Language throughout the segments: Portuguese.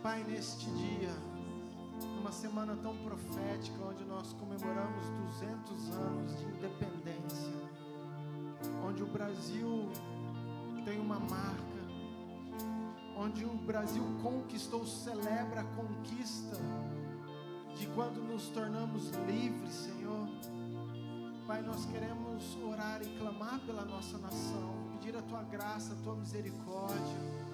Pai, neste dia, numa semana tão profética, onde nós comemoramos 200 anos de independência, onde o Brasil tem uma marca, onde o Brasil conquistou, celebra a conquista de quando nos tornamos livres, Senhor. Pai, nós queremos orar e clamar pela nossa nação, pedir a Tua graça, a Tua misericórdia.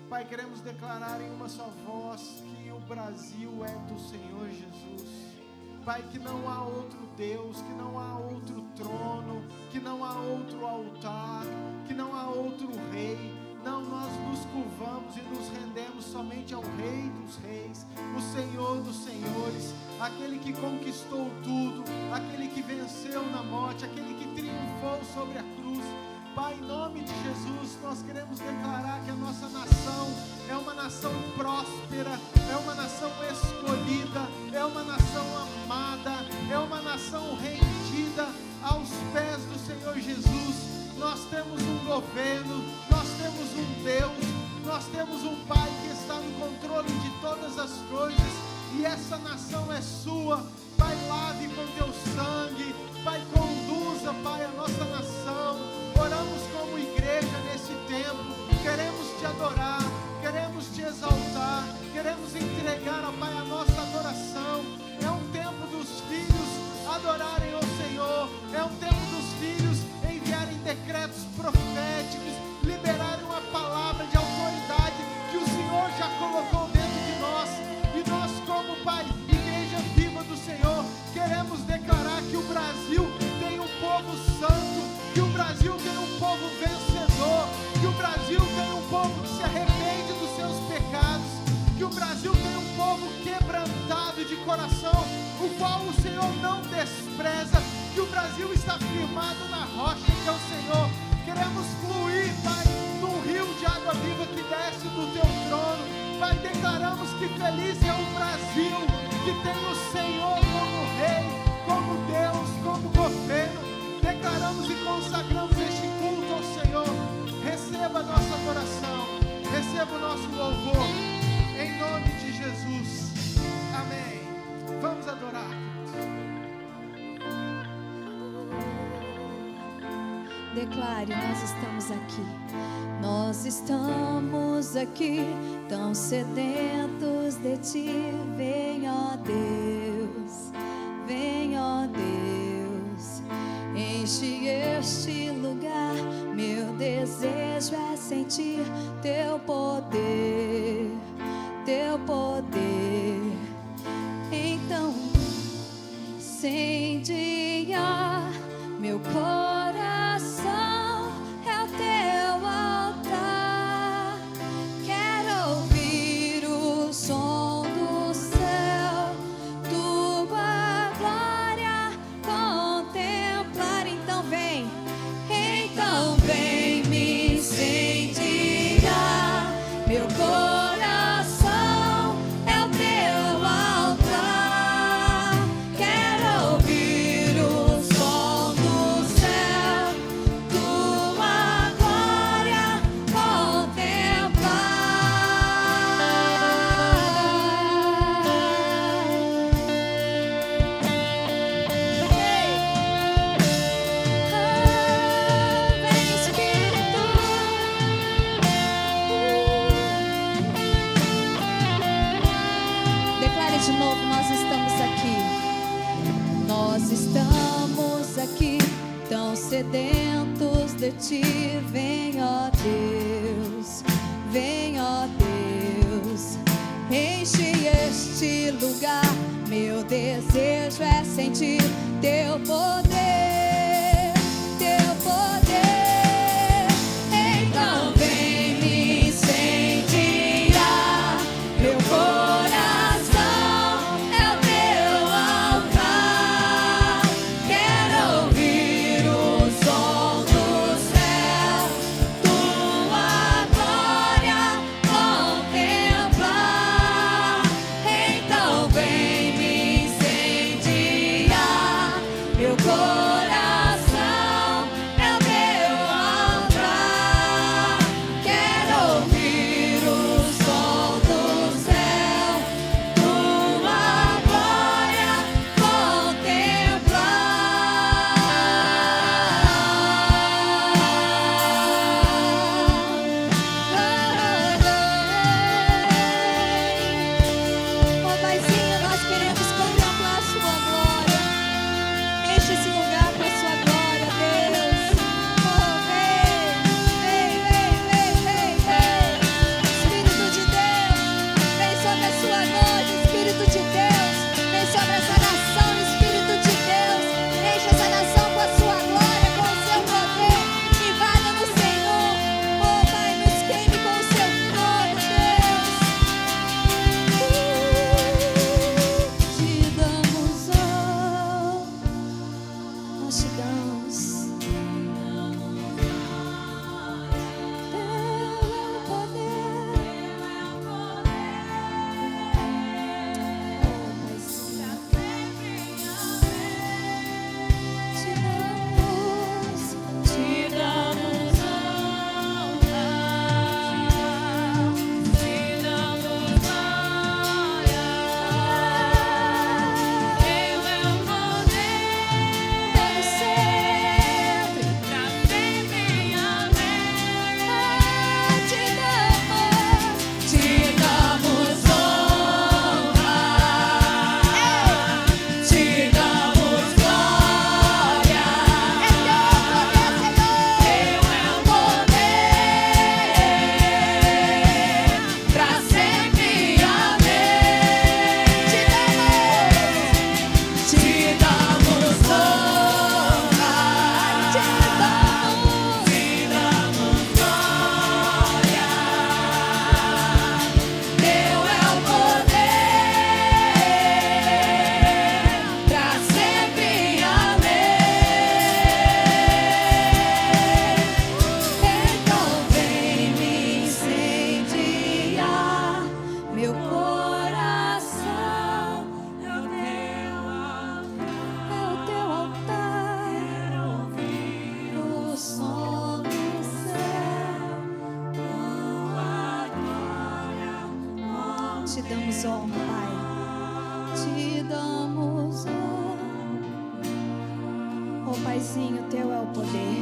Pai, queremos declarar em uma só voz que o Brasil é do Senhor Jesus. Pai, que não há outro Deus, que não há outro trono, que não há outro altar, que não há outro rei. Não, nós nos curvamos e nos rendemos somente ao Rei dos Reis, o Senhor dos Senhores, aquele que conquistou tudo, aquele que venceu na morte, aquele que triunfou sobre a cruz. Pai, em nome de Jesus, nós queremos declarar que a nossa nação é uma nação próspera, é uma nação escolhida, é uma nação amada, é uma nação rendida aos pés do Senhor Jesus. Nós temos um governo, nós temos um Deus, nós temos um Pai que está no controle de todas as coisas, e essa nação é sua. Pai, lave com teu sangue, Pai, conduza, Pai, a nossa nação. Oramos como igreja nesse tempo, queremos te adorar, queremos te exaltar, queremos entregar, ó Pai, a nossa adoração. É um tempo dos filhos adorarem ao Senhor, é um tempo dos filhos enviarem decretos proféticos, liberarem uma palavra de autoridade que o Senhor já colocou dentro de nós. E nós, como Pai, igreja viva do Senhor, queremos declarar que o Brasil tem um povo santo, que o Brasil tem um povo vencedor, que o Brasil tem um povo que se arrepende dos seus pecados, que o Brasil tem um povo quebrantado de coração, o qual o Senhor não despreza, que o Brasil está firmado na rocha que é o Senhor. Queremos fluir, Pai, num rio de água viva que desce do teu trono. Pai, declaramos que feliz é o Brasil, que tem o Senhor como Rei, como Deus, como governo. Declaramos e consagramos este culto ao Senhor. Receba a nossa adoração, receba o nosso louvor, em nome de Jesus. Amém. Vamos adorar. Declare, nós estamos aqui. Nós estamos aqui, tão sedentos de ti. Vem, ó Deus, vem, ó Deus. Enche este lugar. Meu desejo é sentir teu poder, teu poder. Então, incendia meu coração. É o teu altar. Quero ouvir o som do céu, tua glória contemplar. Então vem me incendiar. Meu coração é o teu altar. Quero ouvir o som do céu, tua glória contemplar. Vem, Espírito. Declare de novo, nós estamos aqui. Nós estamos aqui, tão sedentos de ti. Vem, ó Deus, vem, ó Deus. Enche este lugar. Meu desejo é sentir teu poder, teu poder. Então vem me incendiar. Meu coração é o teu altar. Quero ouvir o som do céu, tua glória contemplar. Então vem me incendiar. Te damos honra, Pai. Te damos honra. Oh, Paizinho, Teu é o poder.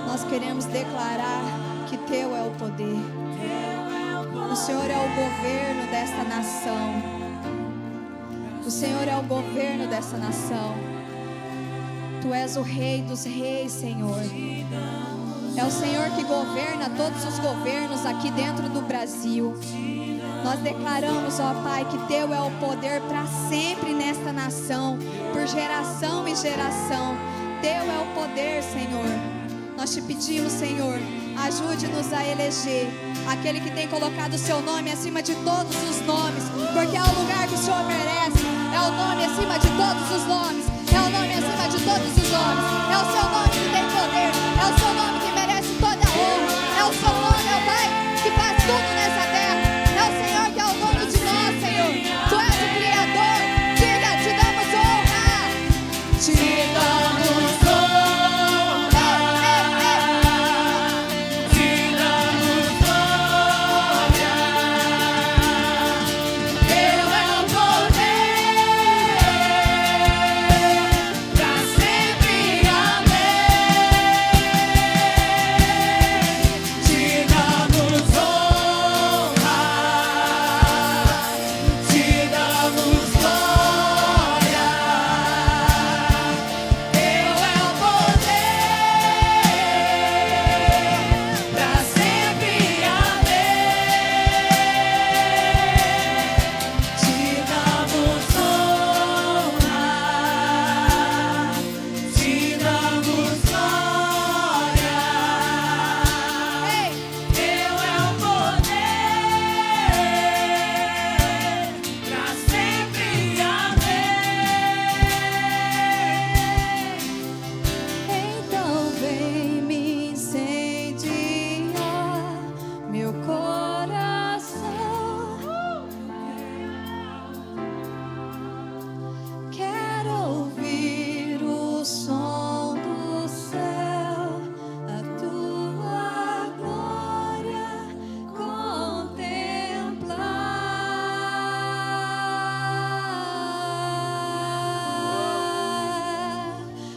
Nós queremos declarar que Teu é o poder. O Senhor é o governo desta nação. O Senhor é o governo dessa nação. Tu és o Rei dos Reis, Senhor. É o Senhor que governa todos os governos aqui dentro do Brasil. Nós declaramos, ó Pai, que Teu é o poder para sempre nesta nação, por geração e geração. Teu é o poder, Senhor. Nós te pedimos, Senhor, ajude-nos a eleger aquele que tem colocado o Seu nome acima de todos os nomes, porque é o lugar que o Senhor merece. É o nome acima de todos os nomes. É o nome acima de todos os nomes. É o Seu nome que tem poder. É o Seu nome que merece toda a honra. É o Seu nome, meu Pai, que faz tudo nessa terra. É o Senhor que é o dono de nós, Senhor. Tu és o Criador. Diga, te damos honra. Te damos honra. Te damos glória. Teu é o poder pra sempre. Amém. Te damos honra. Te damos glória. Teu é o poder pra sempre. Amém. Te damos honra. Te damos glória. Teu é o poder pra sempre. Amém. Então vem me incendiar meu coração. Quero ouvir o som do céu, a Tua glória contemplar.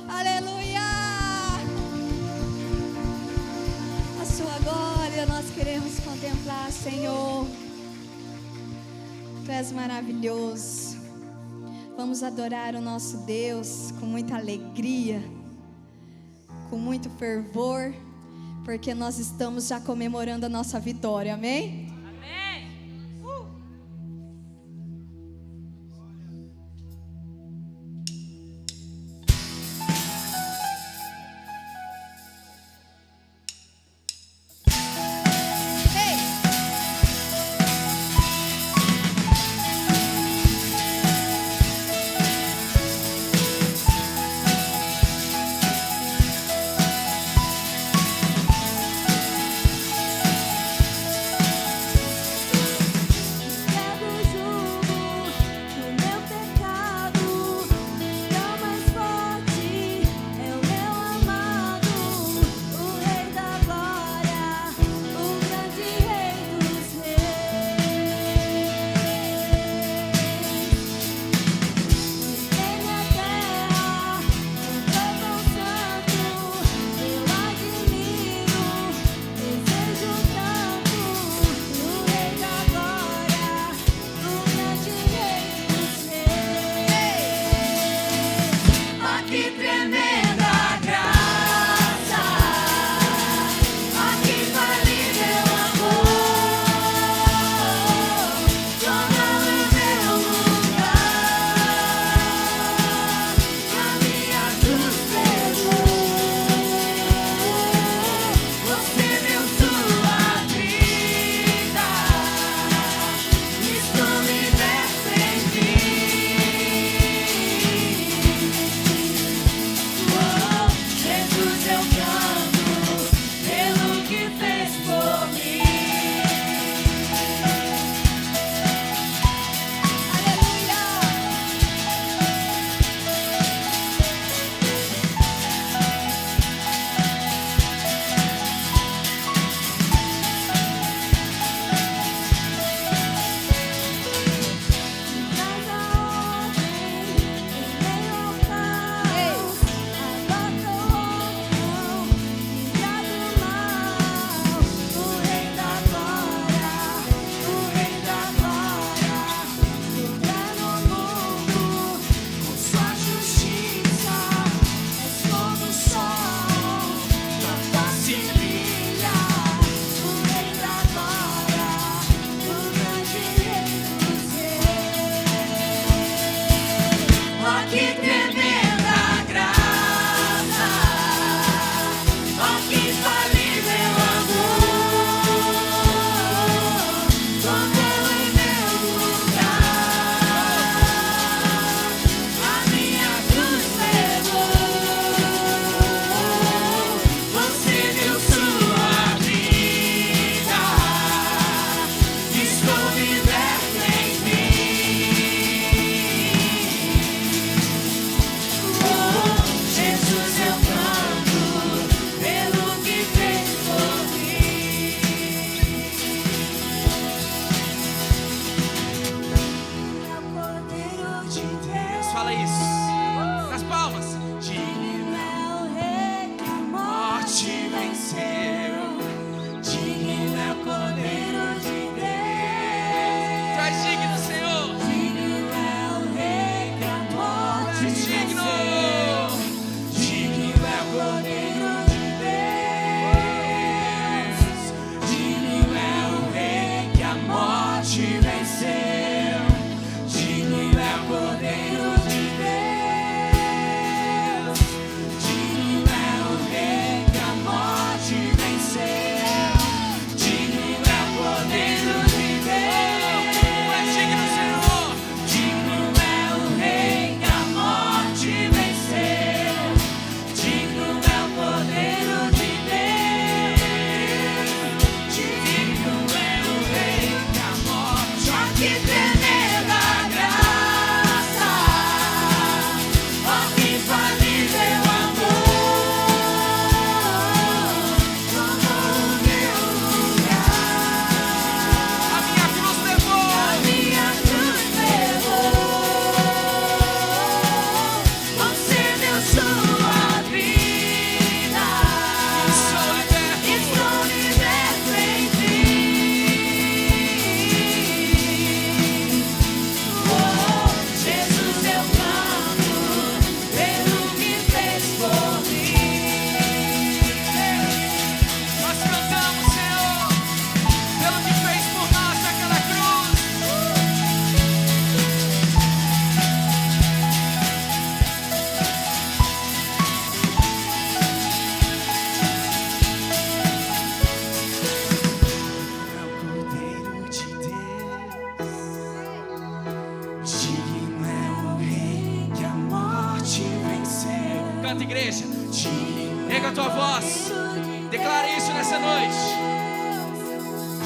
Aleluia! A Sua glória nós queremos contemplar, Senhor. Tu és maravilhoso. Vamos adorar o nosso Deus com muita alegria, com muito fervor, porque nós estamos já comemorando a nossa vitória, amém? Erga a tua voz. Declara isso nessa noite.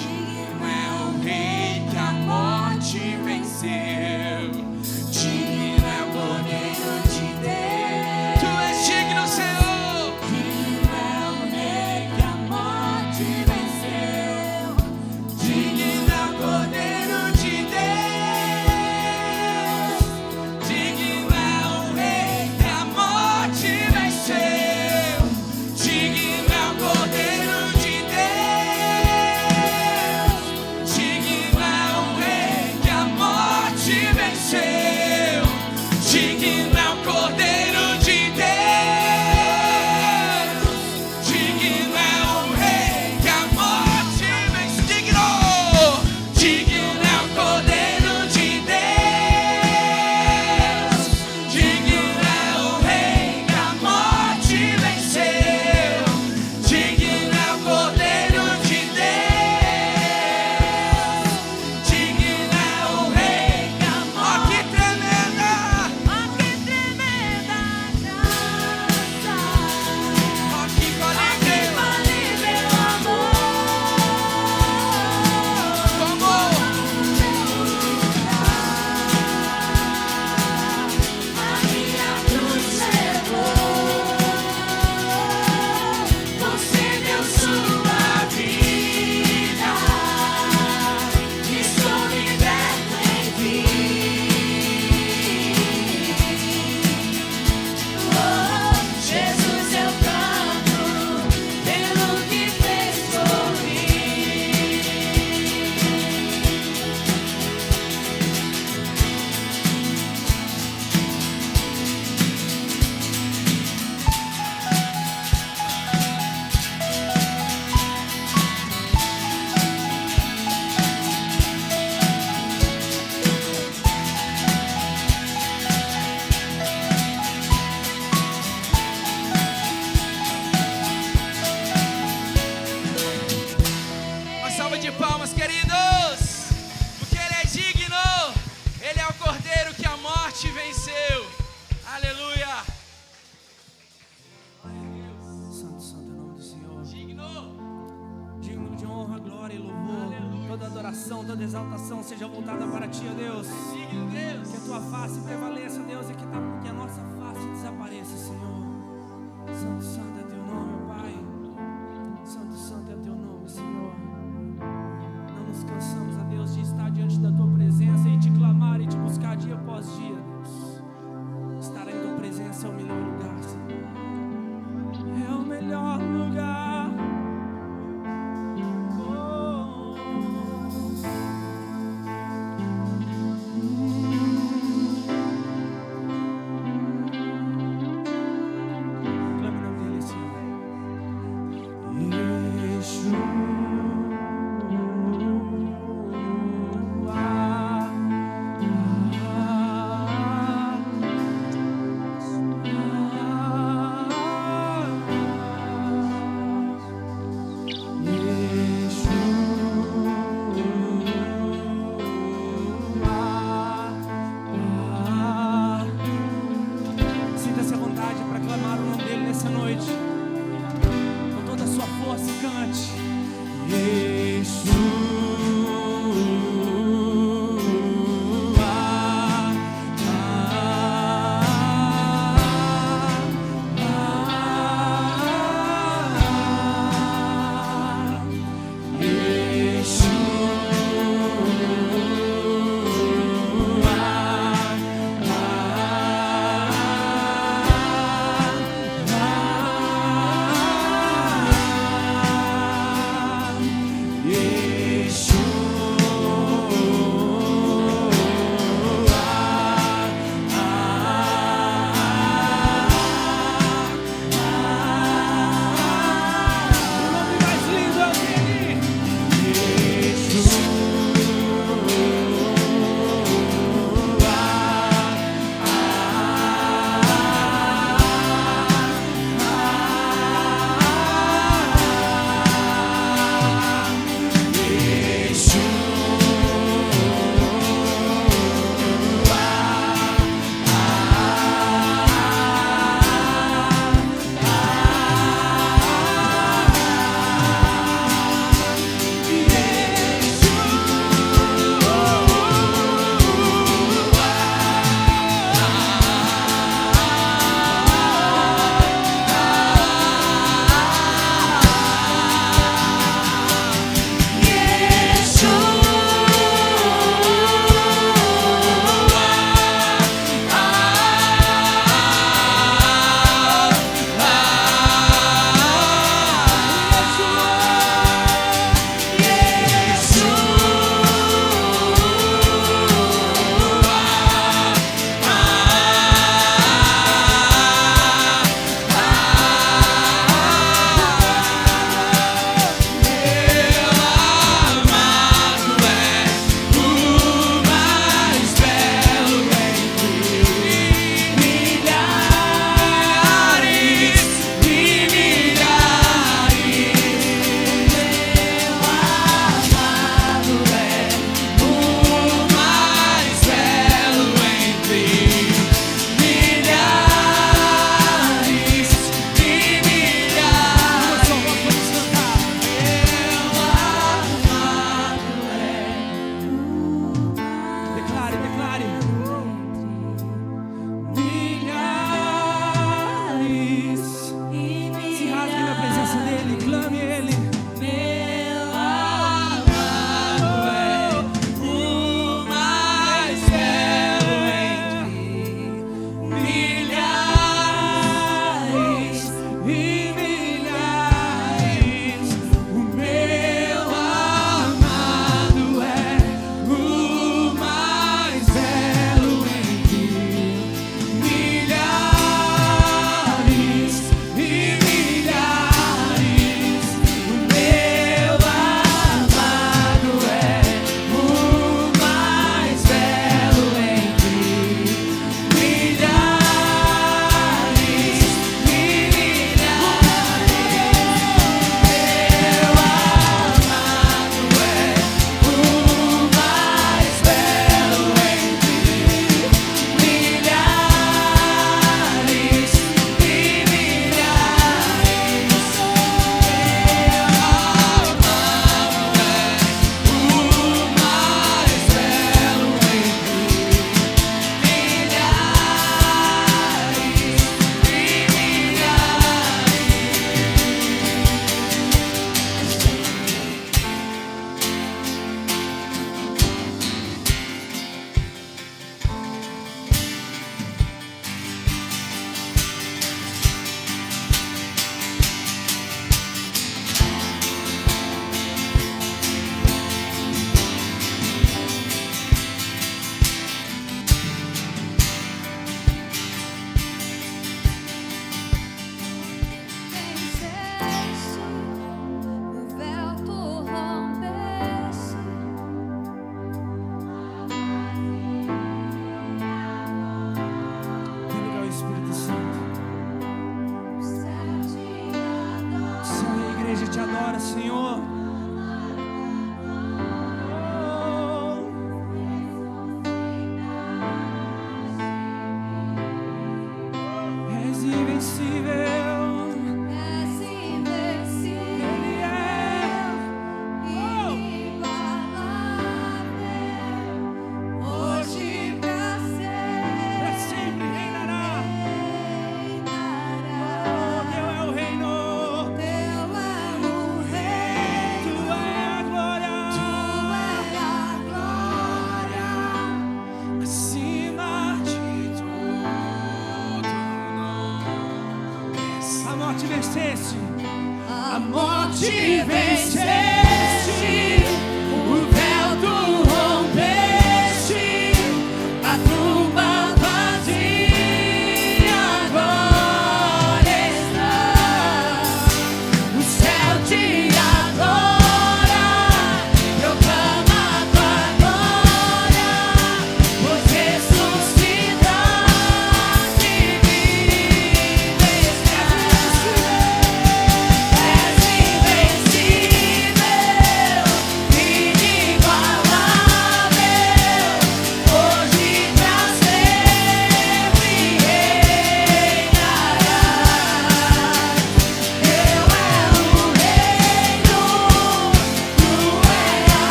Digno é o Rei que a morte venceu. Digno é o Cordeiro de Deus. Tu és digno, Senhor. Digno é o Rei que a morte venceu. Digno é o Cordeiro de Deus. Digno é o Rei que a morte venceu. Digno é o Cordeiro de Deus. Digno é o Rei que a morte venceu. Digno é o Cordeiro de Deus. Digno é o Rei que a morte venceu. Digno. Digno é o Cordeiro de Deus. Digno é o Rei que a morte venceu. Digno é o Cordeiro de Deus. Digno é o Rei que a morte. Ó, que tremenda! Ó, que tremenda graça! Ó, que vale meu amor! Como? A minha cruz levou. Você deu sua vida. Estou liberto em ti. Jesus, eu canto pelo que fez por mim. Uma salva de palmas, queridos, porque Ele é digno. Ele é o Cordeiro que a morte venceu. Aleluia. Santo, santo é o nome do Senhor. Digno. Digno de honra, glória e louvor. Toda adoração, toda exaltação seja voltada para ti, ó Deus. Digno, Deus. Que a tua face prevaleça, Deus, e que a nossa face desapareça, Senhor. Santo, santo é teu nome, ó Pai. Santo, santo é teu nome, Senhor. Não nos cansamos, ó Deus, de estar diante da tua presença e te clamar e te buscar dia após dia, Deus. Estar em tua presença é o melhor lugar, Senhor. É o melhor lugar. Clame o nome dele,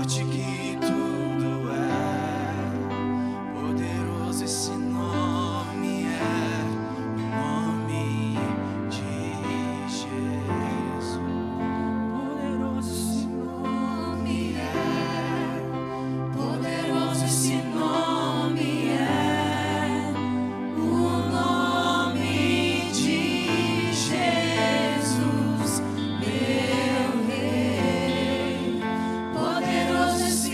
forte que tudo é, poderoso esse nome é, o nome de Jesus. Poderoso esse Nome é, poderoso esse nome é, o nome de Jesus, meu Rei. Poderoso esse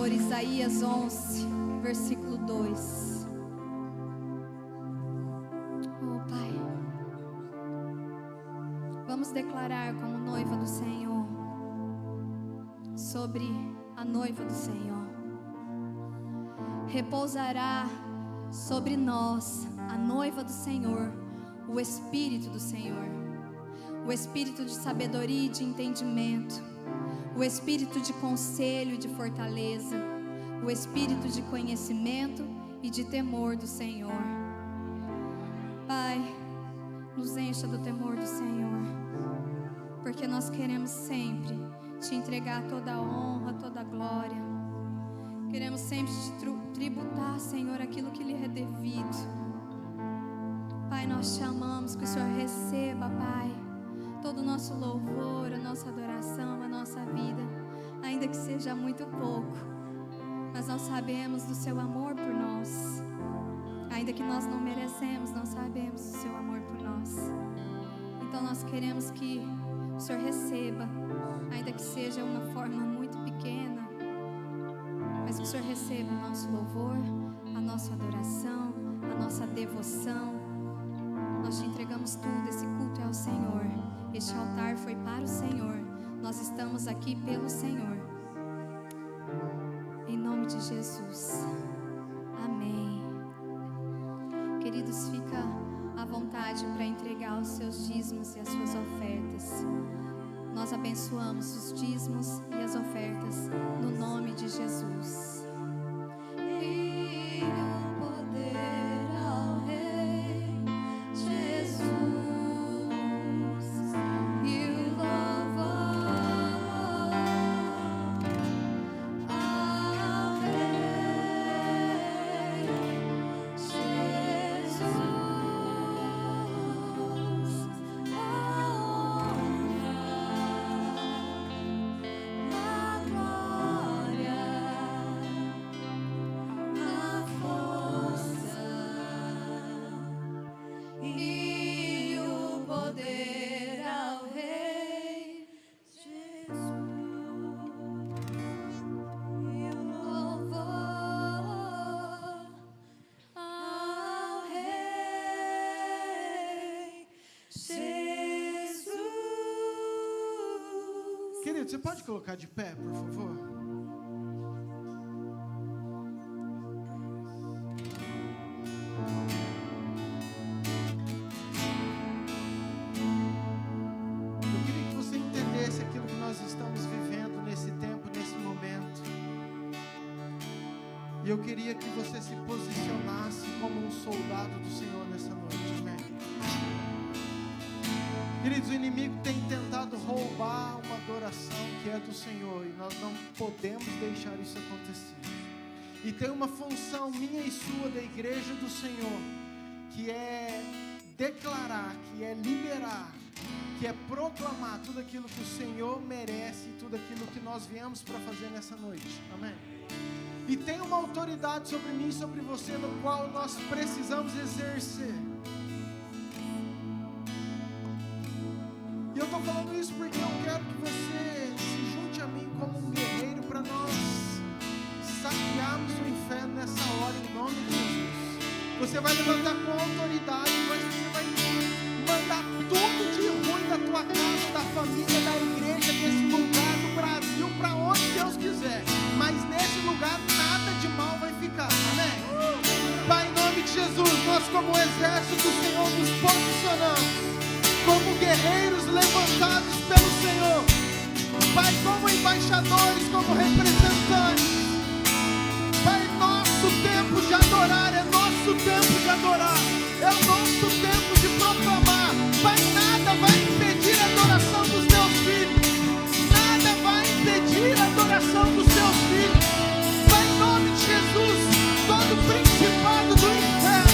Senhor, Isaías 11, versículo 2. Oh, Pai, vamos declarar como noiva do Senhor sobre a noiva do Senhor. Repousará sobre nós, a noiva do Senhor, o Espírito do Senhor, o Espírito de sabedoria e de entendimento, o Espírito de conselho e de fortaleza, o Espírito de conhecimento e de temor do Senhor. Pai, nos encha do temor do Senhor, porque nós queremos sempre te entregar toda a honra, toda a glória. Queremos sempre te tributar, Senhor, aquilo que lhe é devido. Pai, nós te amamos, que o Senhor receba, Pai, todo o nosso louvor, a nossa adoração, a nossa vida, ainda que seja muito pouco, mas nós sabemos do seu amor por nós. Ainda que nós não merecemos, nós sabemos do seu amor por nós. Então nós queremos que o Senhor receba, ainda que seja uma forma muito pequena, mas que o Senhor receba o nosso louvor, a nossa adoração, a nossa devoção. Nós te entregamos tudo, esse culto é ao Senhor. Este altar foi para o Senhor. Nós estamos aqui pelo Senhor. Em nome de Jesus. Amém. Queridos, fica à vontade para entregar os seus dízimos e as suas ofertas. Nós abençoamos os dízimos e as ofertas no nome de Jesus. E o poder ao Rei Jesus, e o louvor ao Rei Jesus. Querido, você pode colocar de pé, por favor? Eu queria que você entendesse aquilo que nós estamos vivendo nesse tempo, nesse momento. E eu queria que você se posicionasse como um soldado do Senhor nessa noite, amém? Queridos, o inimigo tem tentado roubar uma adoração que é do Senhor, e nós não podemos deixar isso acontecer. E tem uma função minha e sua da igreja do Senhor, que é declarar, que é liberar, que é proclamar tudo aquilo que o Senhor merece e tudo aquilo que nós viemos para fazer nessa noite, amém? E tem uma autoridade sobre mim e sobre você, no qual nós precisamos exercer. E eu estou falando isso porque eu quero que você se junte a mim como um guerreiro para nós saquearmos o inferno nessa hora, em nome de Jesus. Você vai levantar com autoridade, mas você vai mandar tudo de ruim da tua casa, da família, da igreja, desse lugar, do Brasil, para onde Deus quiser. Mas nesse lugar nada de mal vai ficar, amém? Pai, em nome de Jesus, nós como exército do Senhor nos posicionamos como guerreiros levantados pelo Senhor, Pai, como embaixadores, como representantes. Pai, nosso tempo de adorar, é nosso tempo de adorar, é o nosso tempo de proclamar. Pai, nada vai impedir a adoração dos teus filhos, nada vai impedir a adoração dos teus filhos. Pai, em nome de Jesus, todo principado do inferno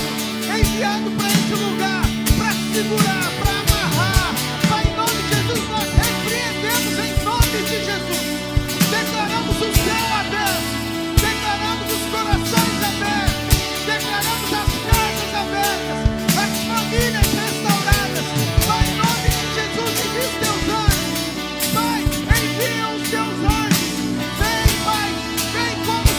enviado para esse lugar, para segurar, para amarrar, Pai, em nome de Jesus, nós repreendemos em nome de Jesus. Declaramos o céu aberto, declaramos os corações abertos, declaramos as casas abertas, as famílias restauradas. Pai, em nome de Jesus, envia os teus anjos. Pai, envia os teus anjos. Vem, Pai, vem como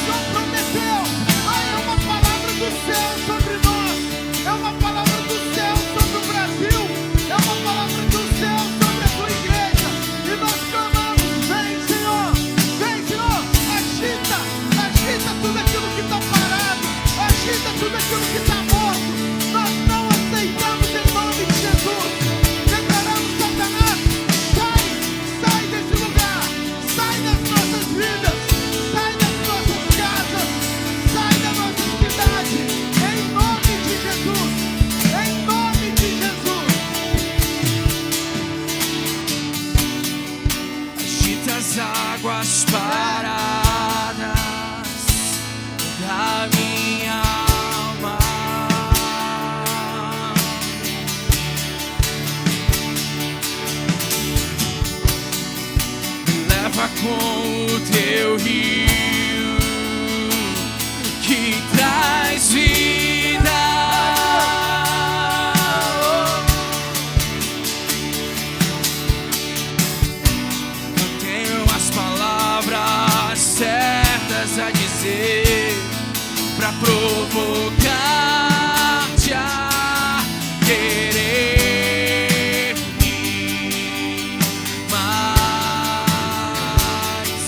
com o teu rio que traz vida. Eu tenho as palavras certas a dizer pra provocar-te a querer mais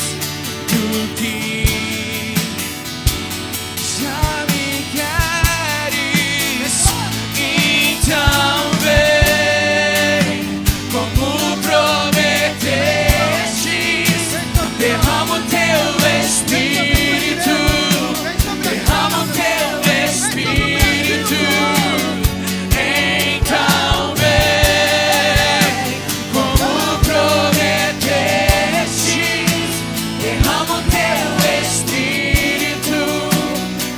do que já me queres. Então vem como prometeste, derrama o teu Espírito, derrama o teu Espírito. Então vem como prometeste, derrama o teu Espírito,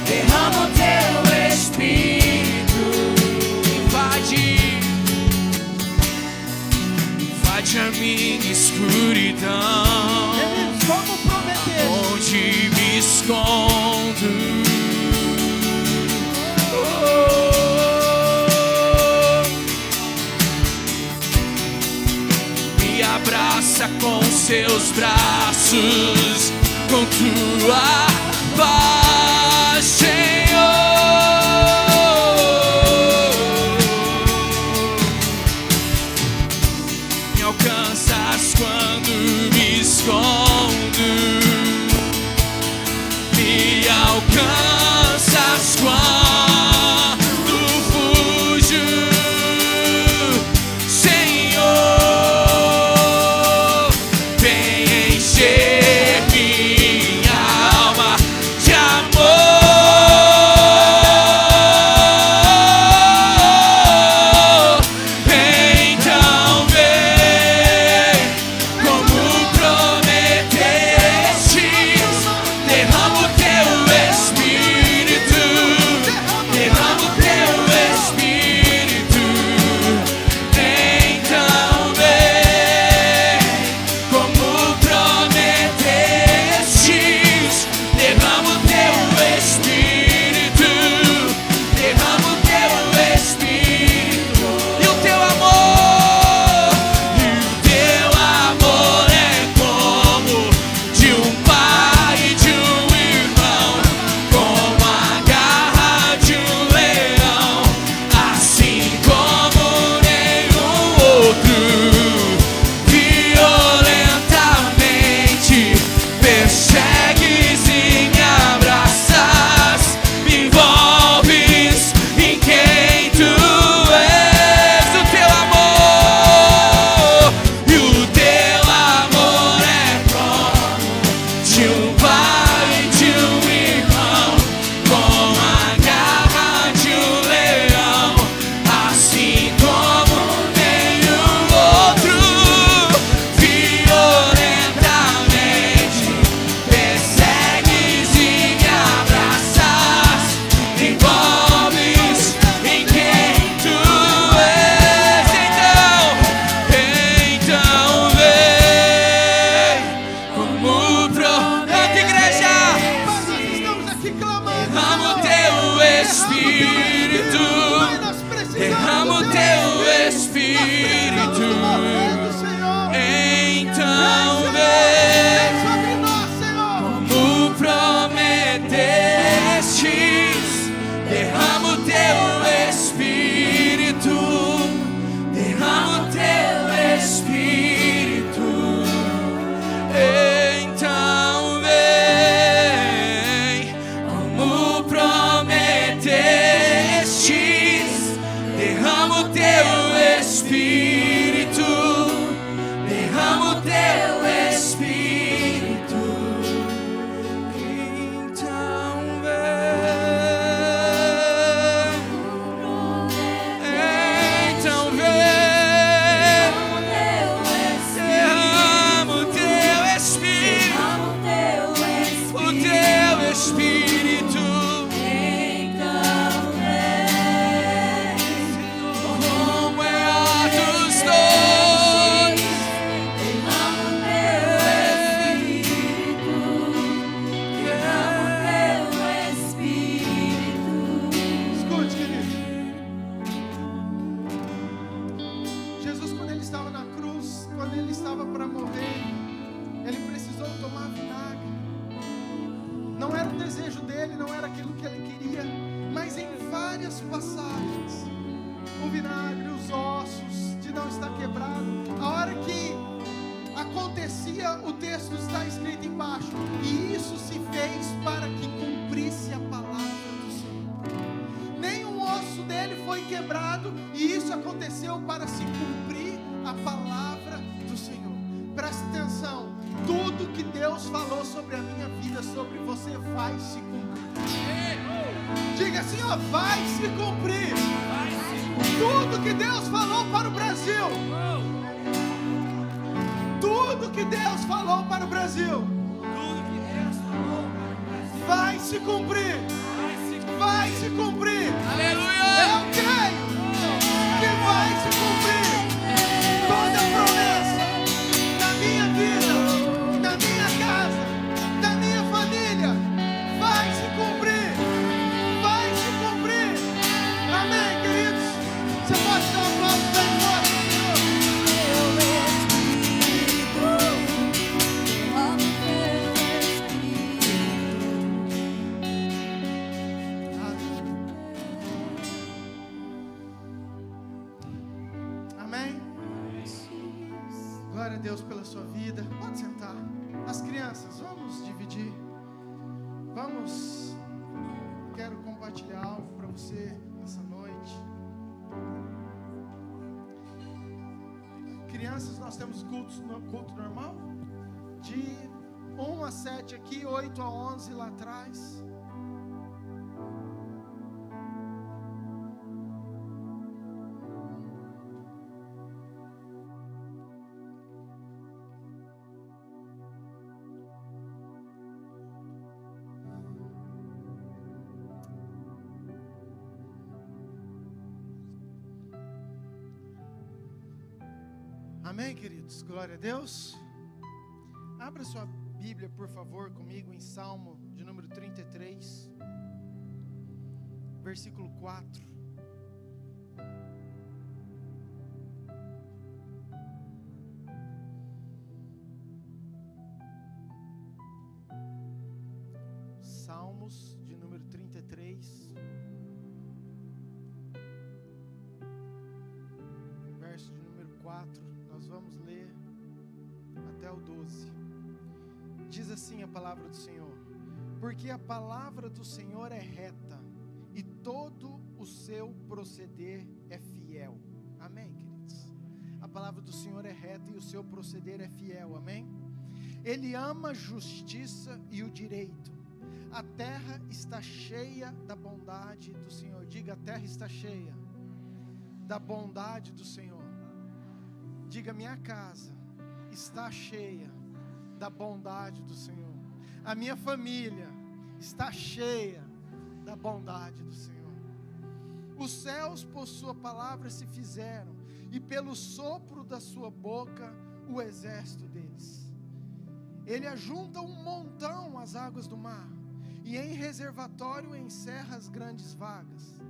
derrama o teu Espírito. Invade a minha escuridão, Como prometeste. onde me escondo. Me abraça com seus braços, com tua paz, Senhor. Me alcanças quando me escondo, me alcanças quando fujo, Senhor. Vem encher minha alma de amor. Então vem como prometeste, derrama o teu Espírito, derrama o teu Espírito. Então vem como prometeste, derrama o teu Espírito, derrama o teu Espírito. E o teu amor, e o teu amor é como de um pai e de um irmão, como a garra de um leão, assim como nenhum outro. Violentamente persegues e me abraças, me envolves em quem tu és. O teu amor, e o teu amor é como de um pai e de um irmão, com a garra de um leão, assim como nenhum outro. Violentamente persegues e me abraças, me envolves em quem tu és. Então vem como promete, igreja. Pai, nós estamos aqui clamando. Derrama o teu Espírito, Pai, nós precisamos derrama o de teu Nós Espírito. precisamos do mover do Senhor. Então Vem vem sobre nós, Senhor. como prometestes, derrama o teu Espírito, derrama o teu Espírito. Então vem como prometestes, derrama o teu Espírito. dele não era aquilo que ele queria, mas em várias passagens, o vinagre, os ossos de não estar quebrado, a hora que acontecia, o texto está escrito embaixo, e isso se fez para que cumprisse a palavra do Senhor. Nenhum osso dele foi quebrado, e isso aconteceu para se cumprir a palavra do Senhor. Preste atenção, tudo que Deus falou sobre a minha vida, sobre você, vai se cumprir. Diga assim, ó, vai se cumprir. Tudo que Deus falou para o Brasil, tudo que Deus falou para o Brasil, vai se cumprir. Vai se cumprir. Aleluia! Eu creio que vai se cumprir toda promessa na minha vida, na minha casa, na minha família. Vai se cumprir. Vai se cumprir. Amém, queridos? Você pode dar um aplauso bem forte, amém? Glória a Deus pela sua vida. Pode sentar. As crianças, vamos dividir. Vamos. Quero compartilhar algo para você nessa noite. Crianças, nós temos culto normal de 1 a 7 aqui, 8 a 11 lá atrás. Amém, queridos? Glória a Deus. Abra sua Bíblia, por favor, comigo em Salmo de número 33, versículo 4. Salmos de número 33, verso de número 4. Nós vamos ler até o 12. Diz assim a palavra do Senhor: porque a palavra do Senhor é reta, e todo o seu proceder é fiel. Amém, queridos? A palavra do Senhor é reta e o seu proceder é fiel. Amém? Ele ama a justiça e o direito. A terra está cheia da bondade do Senhor. Diga, a terra está cheia da bondade do Senhor. Diga, minha casa está cheia da bondade do Senhor. A minha família está cheia da bondade do Senhor. Os céus por sua palavra se fizeram, e pelo sopro da sua boca o exército deles. Ele ajunta um montão as águas do mar, e em reservatório encerra as grandes vagas.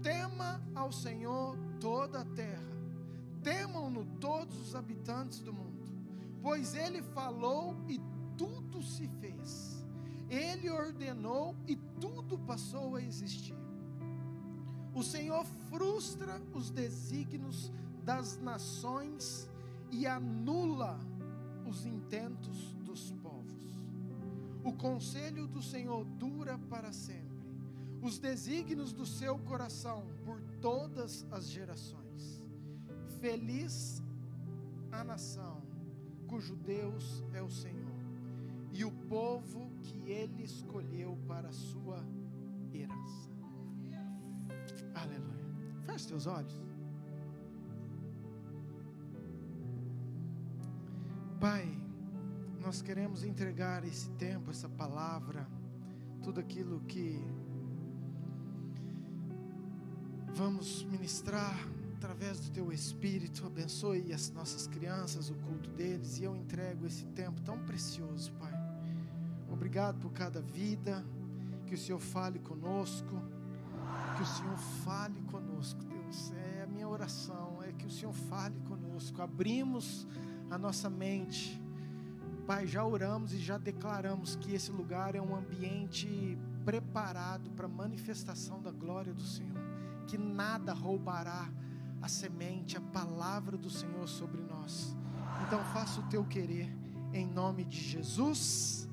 Tema ao Senhor toda a terra, temam-no todos os habitantes do mundo, pois Ele falou e tudo se fez. Ele ordenou e tudo passou a existir. O Senhor frustra os desígnios das nações e anula os intentos dos povos. O conselho do Senhor dura para sempre, os desígnios do seu coração por todas as gerações. Feliz a nação cujo Deus é o Senhor, e o povo que Ele escolheu para a sua herança. Aleluia. Feche teus olhos. Pai, nós queremos entregar esse tempo, essa palavra, tudo aquilo que vamos ministrar através do Teu Espírito. Abençoe as nossas crianças, o culto deles, e eu entrego esse tempo tão precioso, Pai. Obrigado por cada vida. Que o Senhor fale conosco, que o Senhor fale conosco, Deus. É a minha oração, é que o Senhor fale conosco. Abrimos a nossa mente, Pai. Já oramos e já declaramos que esse lugar é um ambiente preparado para a manifestação da glória do Senhor, que nada roubará a semente, a palavra do Senhor sobre nós. Então faça o teu querer, em nome de Jesus,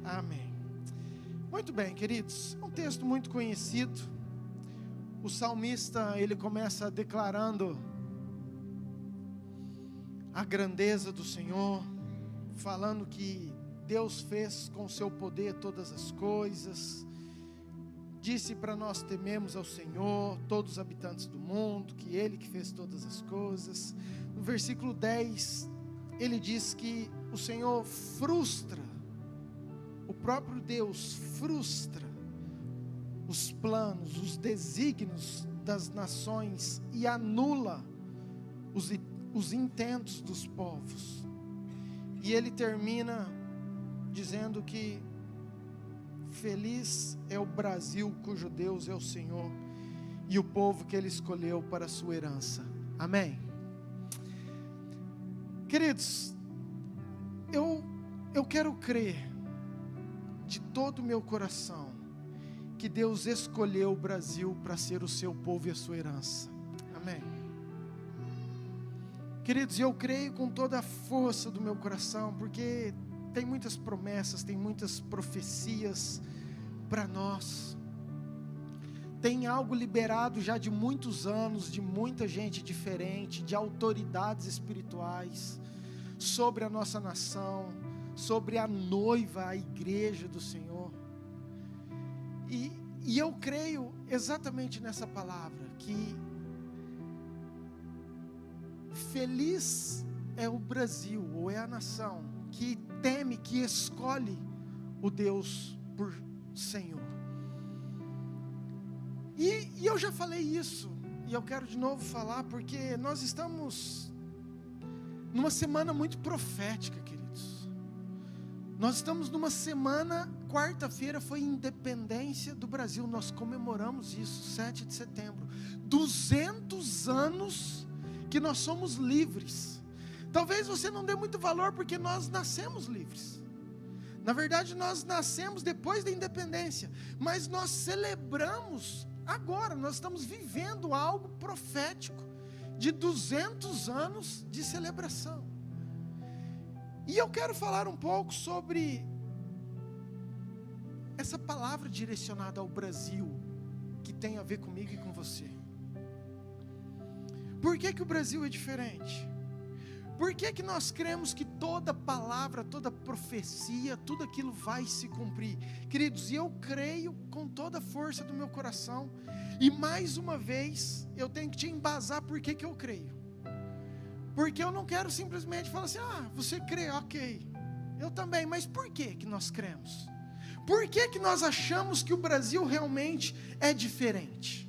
amém. Muito bem, queridos, é um texto muito conhecido. O salmista, ele começa declarando a grandeza do Senhor, falando que Deus fez com o seu poder todas as coisas, disse para nós tememos ao Senhor, todos os habitantes do mundo, que Ele que fez todas as coisas. No versículo 10, ele diz que o Senhor frustra, o próprio Deus frustra os planos, os desígnios das nações e anula os intentos dos povos. E ele termina dizendo que feliz é o Brasil cujo Deus é o Senhor e o povo que Ele escolheu para a sua herança. Amém? Queridos, eu quero crer de todo o meu coração que Deus escolheu o Brasil para ser o seu povo e a sua herança. Amém? Queridos, eu creio com toda a força do meu coração, porque tem muitas promessas, tem muitas profecias para nós. Tem algo liberado já de muitos anos, de muita gente diferente, de autoridades espirituais, sobre a nossa nação, sobre a noiva, a igreja do Senhor. E eu creio exatamente nessa palavra, que feliz é o Brasil, ou é a nação, que teme, que escolhe o Deus por Senhor. E eu já falei isso, e eu quero de novo falar, porque nós estamos numa semana muito profética, queridos. Nós estamos numa semana, quarta-feira foi independência do Brasil, nós comemoramos isso, 7 de setembro, 200 anos que nós somos livres. Talvez você não dê muito valor, porque nós nascemos livres. Na verdade, nós nascemos depois da independência, mas nós celebramos agora, nós estamos vivendo algo profético, de 200 anos de celebração. E eu quero falar um pouco sobre essa palavra direcionada ao Brasil, que tem a ver comigo e com você. Por que o Brasil é diferente? Por que nós cremos que toda palavra, toda profecia, tudo aquilo vai se cumprir? Queridos, e eu creio com toda a força do meu coração, e mais uma vez, eu tenho que te embasar por que eu creio. Porque eu não quero simplesmente falar assim, você crê, ok, eu também, mas por que nós cremos? Por que nós achamos que o Brasil realmente é diferente?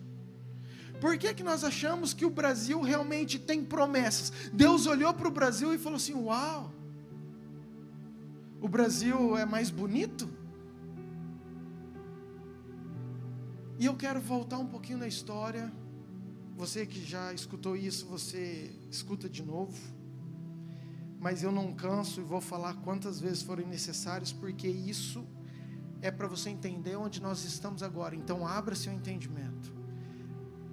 Por que nós achamos que o Brasil realmente tem promessas? Deus olhou para o Brasil e falou assim, uau, o Brasil é mais bonito? E eu quero voltar um pouquinho na história. Você que já escutou isso, você escuta de novo. Mas eu não canso e vou falar quantas vezes forem necessárias, porque isso é para você entender onde nós estamos agora. Então abra seu entendimento.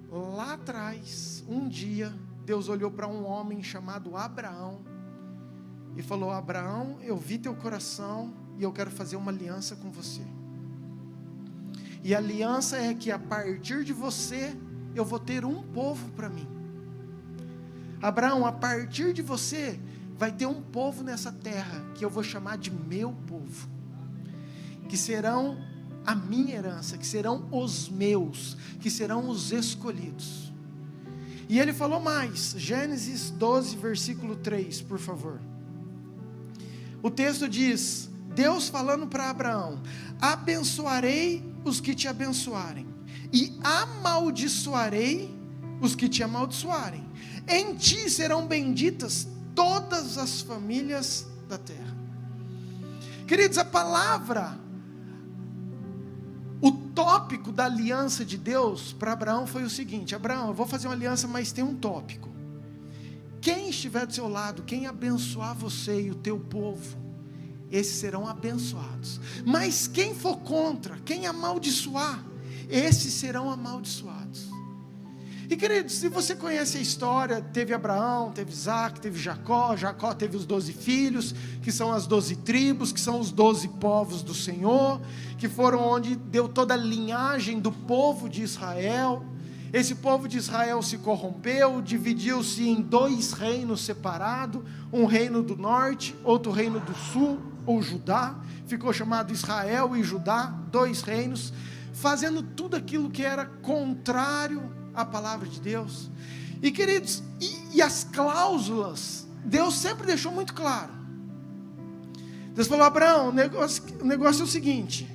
Lá atrás, um dia, Deus olhou para um homem chamado Abraão e falou, Abraão, eu vi teu coração e eu quero fazer uma aliança com você. E a aliança é que a partir de você, eu vou ter um povo para mim. Abraão, a partir de você, vai ter um povo nessa terra, que eu vou chamar de meu povo, que serão a minha herança, que serão os meus, que serão os escolhidos. E ele falou mais, Gênesis 12, versículo 3, por favor. O texto diz, Deus falando para Abraão, abençoarei os que te abençoarem, e amaldiçoarei os que te amaldiçoarem. Em ti serão benditas todas as famílias da terra. Queridos, a palavra, o tópico da aliança de Deus para Abraão foi o seguinte, Abraão, eu vou fazer uma aliança, mas tem um tópico. Quem estiver do seu lado, quem abençoar você e o teu povo, esses serão abençoados. Mas quem for contra, quem amaldiçoar, esses serão amaldiçoados. E queridos, se você conhece a história, teve Abraão, teve Isaac, teve Jacó. Jacó teve os 12 filhos, que são as 12 tribos, que são os 12 povos do Senhor, que foram onde deu toda a linhagem do povo de Israel. Esse povo de Israel se corrompeu, dividiu-se em 2 reinos separados, um reino do norte, outro reino do sul, ou Judá, ficou chamado Israel e Judá, 2 reinos, fazendo tudo aquilo que era contrário à palavra de Deus. E queridos, e as cláusulas, Deus sempre deixou muito claro. Deus falou: Abraão, o negócio é o seguinte: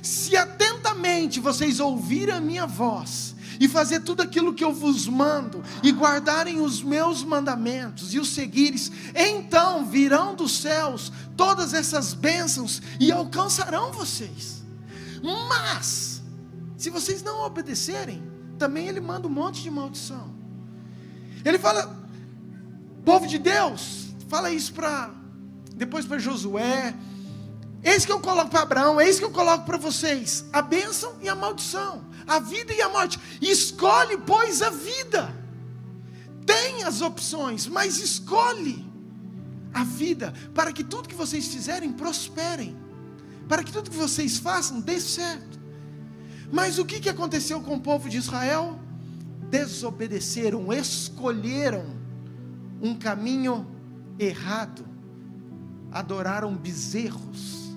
se atentamente vocês ouvirem a minha voz, e fazer tudo aquilo que eu vos mando, e guardarem os meus mandamentos, e os seguires, então virão dos céus todas essas bênçãos, e alcançarão vocês. Mas, se vocês não obedecerem, também ele manda um monte de maldição. Ele fala, povo de Deus, fala isso depois para Josué: eis que eu coloco para Abraão, eis que eu coloco para vocês a bênção e a maldição, a vida e a morte. Escolhe, pois, a vida. Tem as opções, mas escolhe a vida, para que tudo que vocês fizerem prosperem, para que tudo que vocês façam dê certo. Mas o que aconteceu com o povo de Israel? Desobedeceram, escolheram um caminho errado, adoraram bezerros,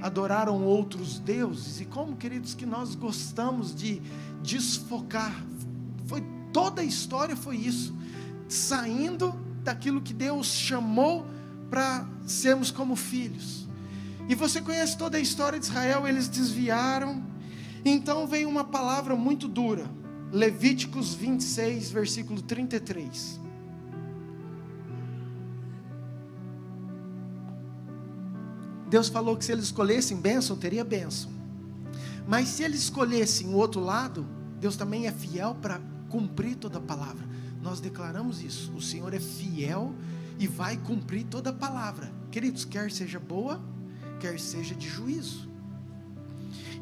adoraram outros deuses. E como, queridos, que nós gostamos de desfocar, toda a história foi isso, saindo daquilo que Deus chamou para sermos como filhos. E você conhece toda a história de Israel, eles desviaram. Então vem uma palavra muito dura, Levíticos 26, versículo 33. Deus falou que se eles escolhessem bênção, teria bênção. Mas se eles escolhessem o outro lado, Deus também é fiel para cumprir toda a palavra. Nós declaramos isso, o Senhor é fiel e vai cumprir toda a palavra. Queridos, quer seja boa, quer seja de juízo.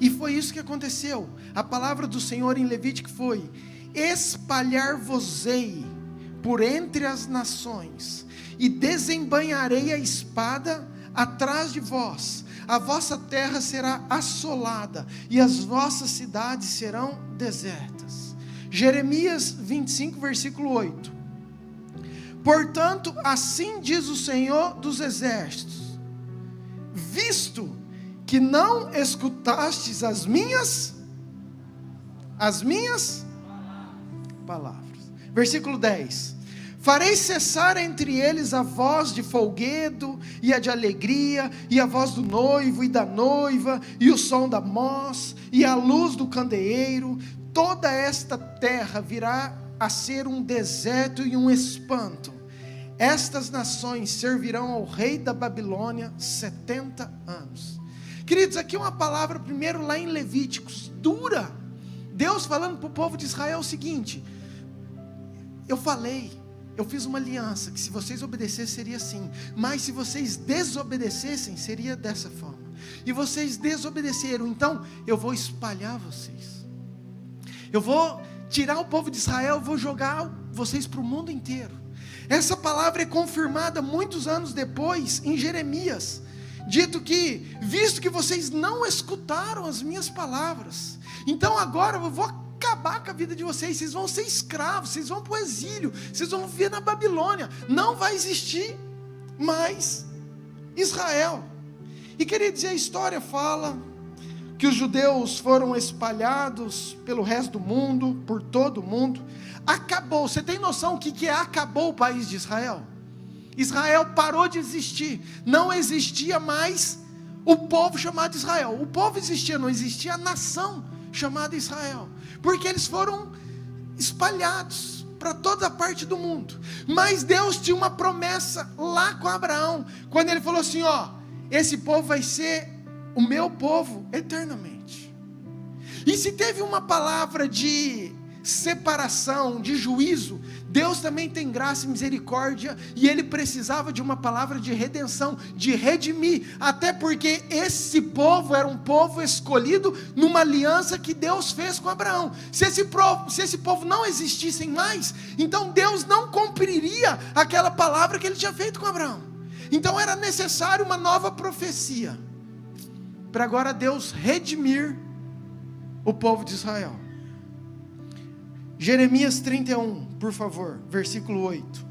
E foi isso que aconteceu. A palavra do Senhor em Levítico foi: espalhar-vos-ei por entre as nações, e desembainharei a espada atrás de vós, a vossa terra será assolada, e as vossas cidades serão desertas. Jeremias 25, versículo 8. Portanto, assim diz o Senhor dos exércitos: visto que não escutastes as minhas palavras. Versículo 10. Farei cessar entre eles a voz de folguedo e a de alegria, e a voz do noivo e da noiva, e o som da moz, e a luz do candeeiro. Toda esta terra virá a ser um deserto e um espanto. Estas nações servirão ao rei da Babilônia 70 anos. Queridos, aqui uma palavra primeiro lá em Levíticos, dura. Deus falando para o povo de Israel o seguinte: eu fiz uma aliança, que se vocês obedecessem seria assim, mas se vocês desobedecessem, seria dessa forma. E vocês desobedeceram, então eu vou espalhar vocês. Eu vou tirar o povo de Israel, vou jogar vocês para o mundo inteiro. Essa palavra é confirmada muitos anos depois em Jeremias, dito que, visto que vocês não escutaram as minhas palavras, então agora eu vou acabar com a vida de vocês. Vocês vão ser escravos, vocês vão para o exílio, vocês vão viver na Babilônia, não vai existir mais Israel. E queridos, a história fala que os judeus foram espalhados pelo resto do mundo, por todo o mundo. Acabou, você tem noção o que acabou o país de Israel? Israel parou de existir, não existia mais o povo chamado Israel. O povo existia, não existia a nação chamada Israel, porque eles foram espalhados para toda a parte do mundo. Mas Deus tinha uma promessa lá com Abraão, quando ele falou assim: esse povo vai ser o meu povo eternamente. E se teve uma palavra de separação, de juízo, Deus também tem graça e misericórdia, e Ele precisava de uma palavra de redenção, de redimir, até porque esse povo era um povo escolhido numa aliança que Deus fez com Abraão. Se esse povo não existisse mais, então Deus não cumpriria aquela palavra que Ele tinha feito com Abraão. Então era necessário uma nova profecia, para agora Deus redimir o povo de Israel. Jeremias 31, por favor, versículo 8.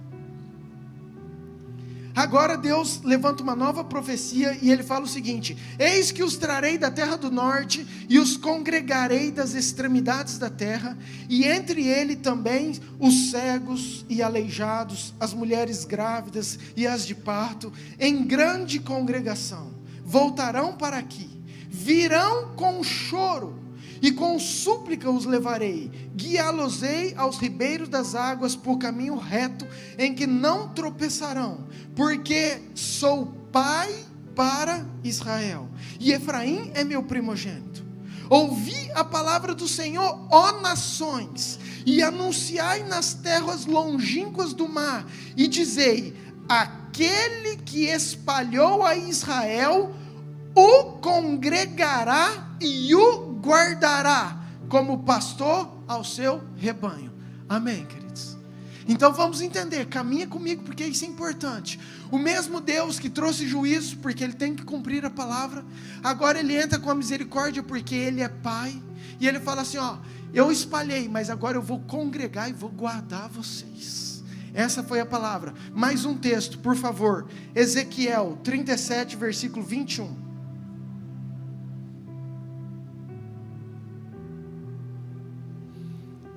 Agora Deus levanta uma nova profecia e Ele fala o seguinte: eis que os trarei da terra do norte e os congregarei das extremidades da terra, e entre ele também os cegos e aleijados, as mulheres grávidas e as de parto, em grande congregação, voltarão para aqui, virão com choro, e com súplica os levarei, guiá-los-ei aos ribeiros das águas por caminho reto, em que não tropeçarão, porque sou pai para Israel, e Efraim é meu primogênito. Ouvi a palavra do Senhor, ó nações, e anunciai nas terras longínquas do mar, e dizei: aquele que espalhou a Israel, o congregará e o guardará como pastor ao seu rebanho. Amém, queridos? Então vamos entender, caminha comigo, porque isso é importante. O mesmo Deus que trouxe juízo, porque Ele tem que cumprir a palavra, agora Ele entra com a misericórdia, porque Ele é Pai, e Ele fala assim: ó, eu espalhei, mas agora eu vou congregar e vou guardar vocês. Essa foi a palavra. Mais um texto, por favor. Ezequiel 37, versículo 21.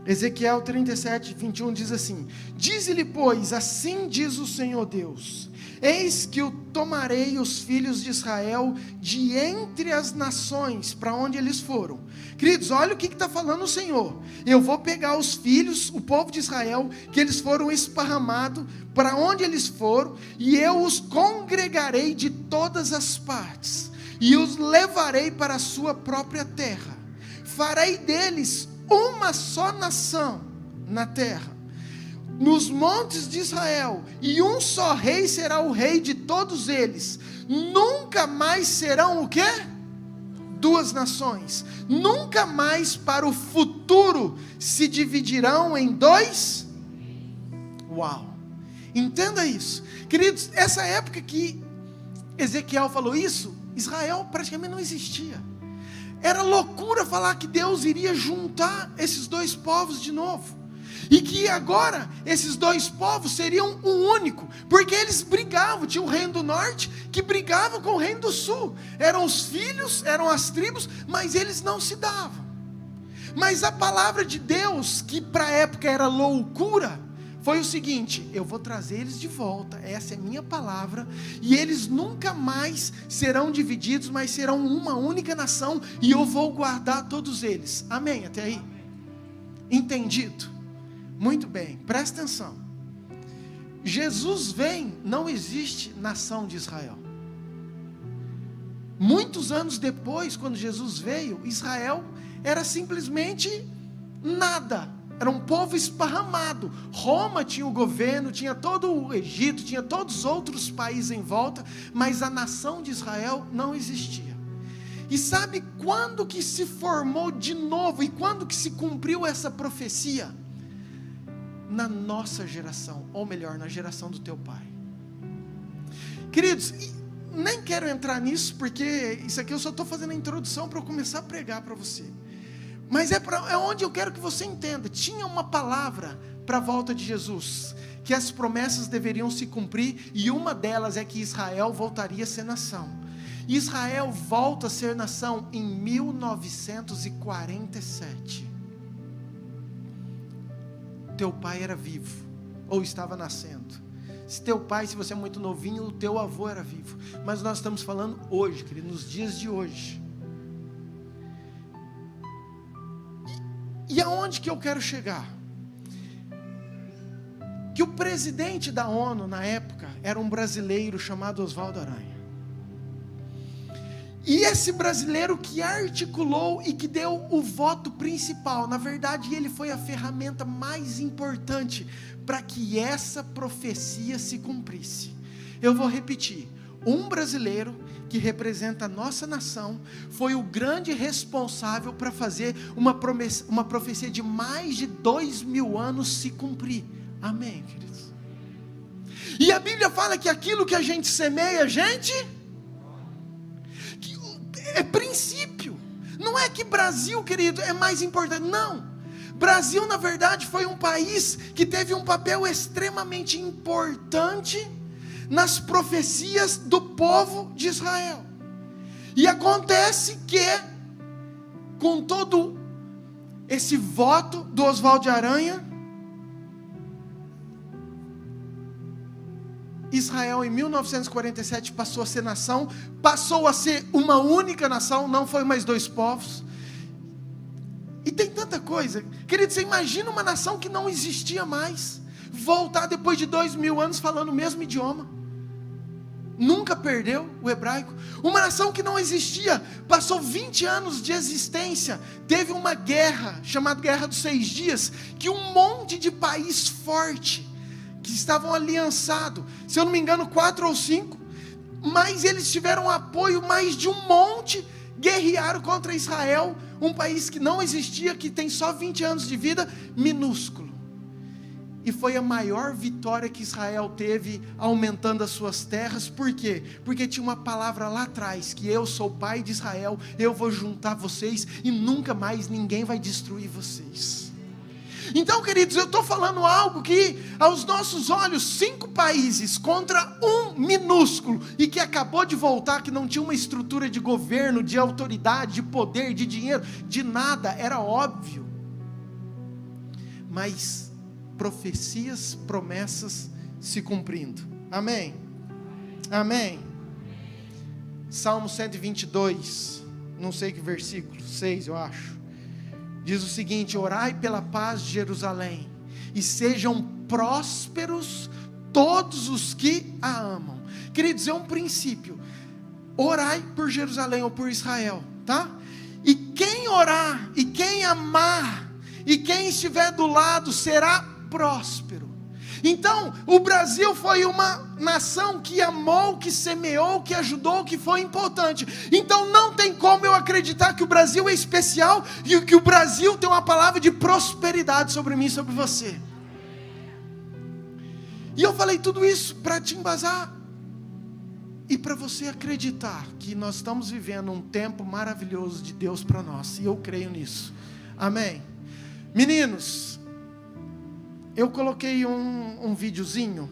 Ezequiel 37, 21 diz assim: dize-lhe, pois, assim diz o Senhor Deus: eis que eu tomarei os filhos de Israel de entre as nações, para onde eles foram. Queridos, olha o que está falando o Senhor: eu vou pegar os filhos, o povo de Israel, que eles foram esparramados, para onde eles foram, e eu os congregarei de todas as partes, e os levarei para a sua própria terra, farei deles uma só nação na terra, nos montes de Israel, e um só rei será o rei de todos eles. Nunca mais serão o quê? Duas nações. Nunca mais para o futuro se dividirão em dois. Uau! Entenda isso, queridos. Essa época que Ezequiel falou isso, Israel praticamente não existia. Era loucura falar que Deus iria juntar esses dois povos de novo, e que agora esses dois povos seriam um único, porque eles brigavam. Tinha o reino do norte que brigava com o reino do sul, eram os filhos, eram as tribos, mas eles não se davam. Mas a palavra de Deus, que para a época era loucura, foi o seguinte: eu vou trazer eles de volta, essa é minha palavra, e eles nunca mais serão divididos, mas serão uma única nação, e eu vou guardar todos eles. Amém? Até aí? Entendido? Muito bem, presta atenção. Jesus vem, não existe nação de Israel. Muitos anos depois, quando Jesus veio, Israel era simplesmente nada. Era um povo esparramado. Roma tinha o governo, tinha todo o Egito, tinha todos os outros países em volta, mas a nação de Israel não existia. E sabe quando que se formou de novo, e quando que se cumpriu essa profecia? Na nossa geração, ou melhor, na geração do teu pai. Queridos, nem quero entrar nisso, porque isso aqui eu só estou fazendo a introdução para eu começar a pregar para você. Mas é onde eu quero que você entenda. Tinha uma palavra para a volta de Jesus, que as promessas deveriam se cumprir, e uma delas é que Israel voltaria a ser nação. Israel volta a ser nação em 1947. Teu pai era vivo, ou estava nascendo. Se teu pai, se você é muito novinho, o teu avô era vivo. Mas nós estamos falando hoje, querido, nos dias de hoje. E aonde que eu quero chegar? Que o presidente da ONU na época era um brasileiro chamado Oswaldo Aranha. E esse brasileiro que articulou e que deu o voto principal, na verdade ele foi a ferramenta mais importante para que essa profecia se cumprisse. Eu vou repetir: um brasileiro que representa a nossa nação foi o grande responsável para fazer uma profecia de mais de 2000 anos se cumprir. Amém, queridos? E a Bíblia fala que aquilo que a gente semeia, a gente... é princípio. Não é que Brasil, querido, é mais importante. Não. Brasil, na verdade, foi um país que teve um papel extremamente importante nas profecias do povo de Israel. E acontece que, com todo esse voto do Oswaldo de Aranha, Israel em 1947 passou a ser nação, passou a ser uma única nação, não foi mais dois povos. E tem tanta coisa, querido, você imagina uma nação que não existia mais, voltar depois de 2000 anos falando o mesmo idioma, nunca perdeu o hebraico. Uma nação que não existia, passou 20 anos de existência, teve uma guerra, chamada Guerra dos 6 Dias, que um monte de país forte, que estavam aliançados, se eu não me engano 4 ou 5, mas eles tiveram apoio mais de um monte, guerrearam contra Israel, um país que não existia, que tem só 20 anos de vida, minúsculo. E foi a maior vitória que Israel teve, aumentando as suas terras. Por quê? Porque tinha uma palavra lá atrás, que eu sou o pai de Israel, eu vou juntar vocês, e nunca mais ninguém vai destruir vocês. Então, queridos, eu estou falando algo que, aos nossos olhos, 5 países contra um minúsculo, e que acabou de voltar, que não tinha uma estrutura de governo, de autoridade, de poder, de dinheiro, de nada, era óbvio. Mas profecias, promessas se cumprindo. Amém? Amém? Salmo 122, não sei que versículo, 6 eu acho. Diz o seguinte: orai pela paz de Jerusalém, e sejam prósperos todos os que a amam. Queridos, é um princípio. Orai por Jerusalém ou por Israel, tá? E quem orar, e quem amar, e quem estiver do lado será próspero. Então, o Brasil foi uma nação que amou, que semeou, que ajudou, que foi importante. Então não tem como eu acreditar que o Brasil é especial e que o Brasil tem uma palavra de prosperidade sobre mim e sobre você. E eu falei tudo isso para te embasar e para você acreditar que nós estamos vivendo um tempo maravilhoso de Deus para nós, e eu creio nisso. Amém? Meninos, eu coloquei um videozinho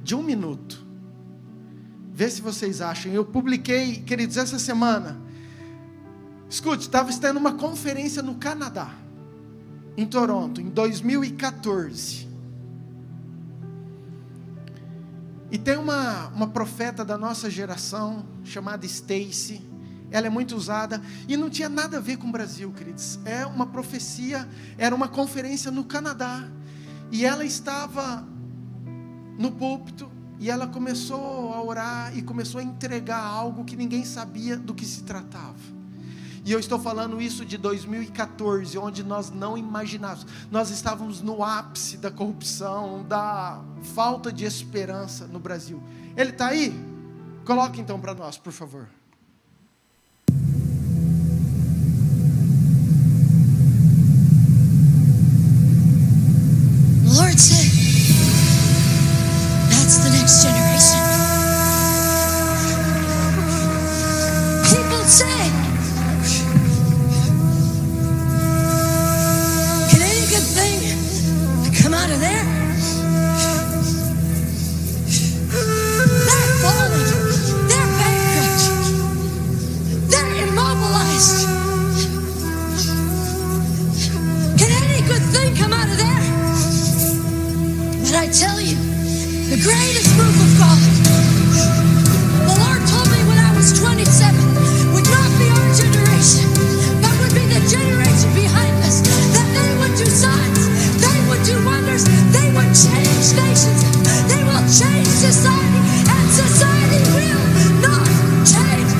de 1 minuto. Vê se vocês acham. Eu publiquei, queridos, essa semana. Escute, estava tendo uma conferência no Canadá, em Toronto, em 2014. E tem uma profeta da nossa geração, chamada Stacy. Ela é muito usada, e não tinha nada a ver com o Brasil, queridos. É uma profecia, era uma conferência no Canadá, e ela estava no púlpito, e ela começou a orar, e começou a entregar algo que ninguém sabia do que se tratava. E eu estou falando isso de 2014, onde nós não imaginávamos, nós estávamos no ápice da corrupção, da falta de esperança no Brasil. Ele está aí? Coloque então para nós, por favor. Lord said, that's the next generation. People say, can any good thing come out of there? They're falling. They're bankrupt. They're immobilized. Can any good thing come out of there? But I tell you, the greatest move of God, the Lord told me when I was 27, would not be our generation, but would be the generation behind us, that they would do signs, they would do wonders, they would change nations, they will change society, and society will not change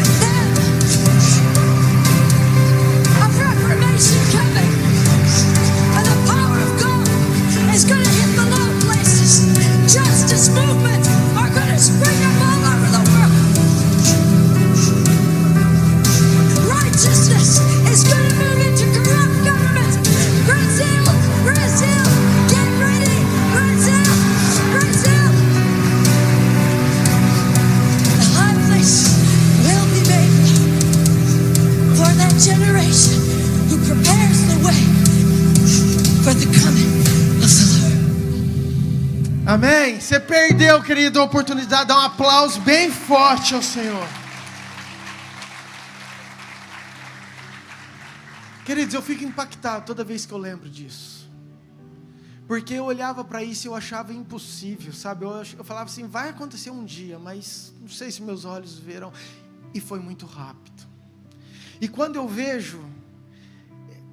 Amém? Você perdeu, querido, a oportunidade de dar um aplauso bem forte ao Senhor. Queridos, eu fico impactado toda vez que eu lembro disso. Porque eu olhava para isso e eu achava impossível, sabe? Eu falava assim, vai acontecer um dia, mas não sei se meus olhos verão. E foi muito rápido. E quando eu vejo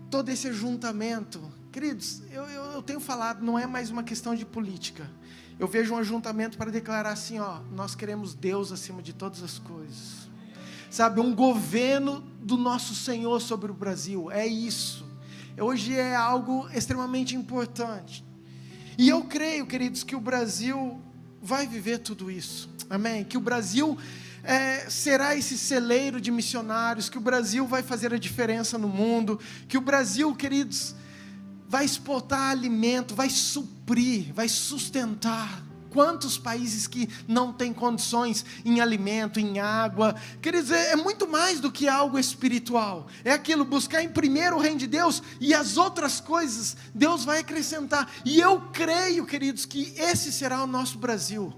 todo esse ajuntamento, queridos, eu tenho falado, não é mais uma questão de política. Eu vejo um ajuntamento para declarar assim, ó, nós queremos Deus acima de todas as coisas. Sabe, um governo do nosso Senhor sobre o Brasil, é isso. Hoje é algo extremamente importante. E eu creio, queridos, que o Brasil vai viver tudo isso. Amém? Que o Brasil será esse celeiro de missionários, que o Brasil vai fazer a diferença no mundo, que o Brasil, queridos, vai exportar alimento, vai suprir, vai sustentar. Quantos países que não têm condições em alimento, em água? Queridos, é muito mais do que algo espiritual. É aquilo, buscar em primeiro o reino de Deus e as outras coisas Deus vai acrescentar. E eu creio, queridos, que esse será o nosso Brasil.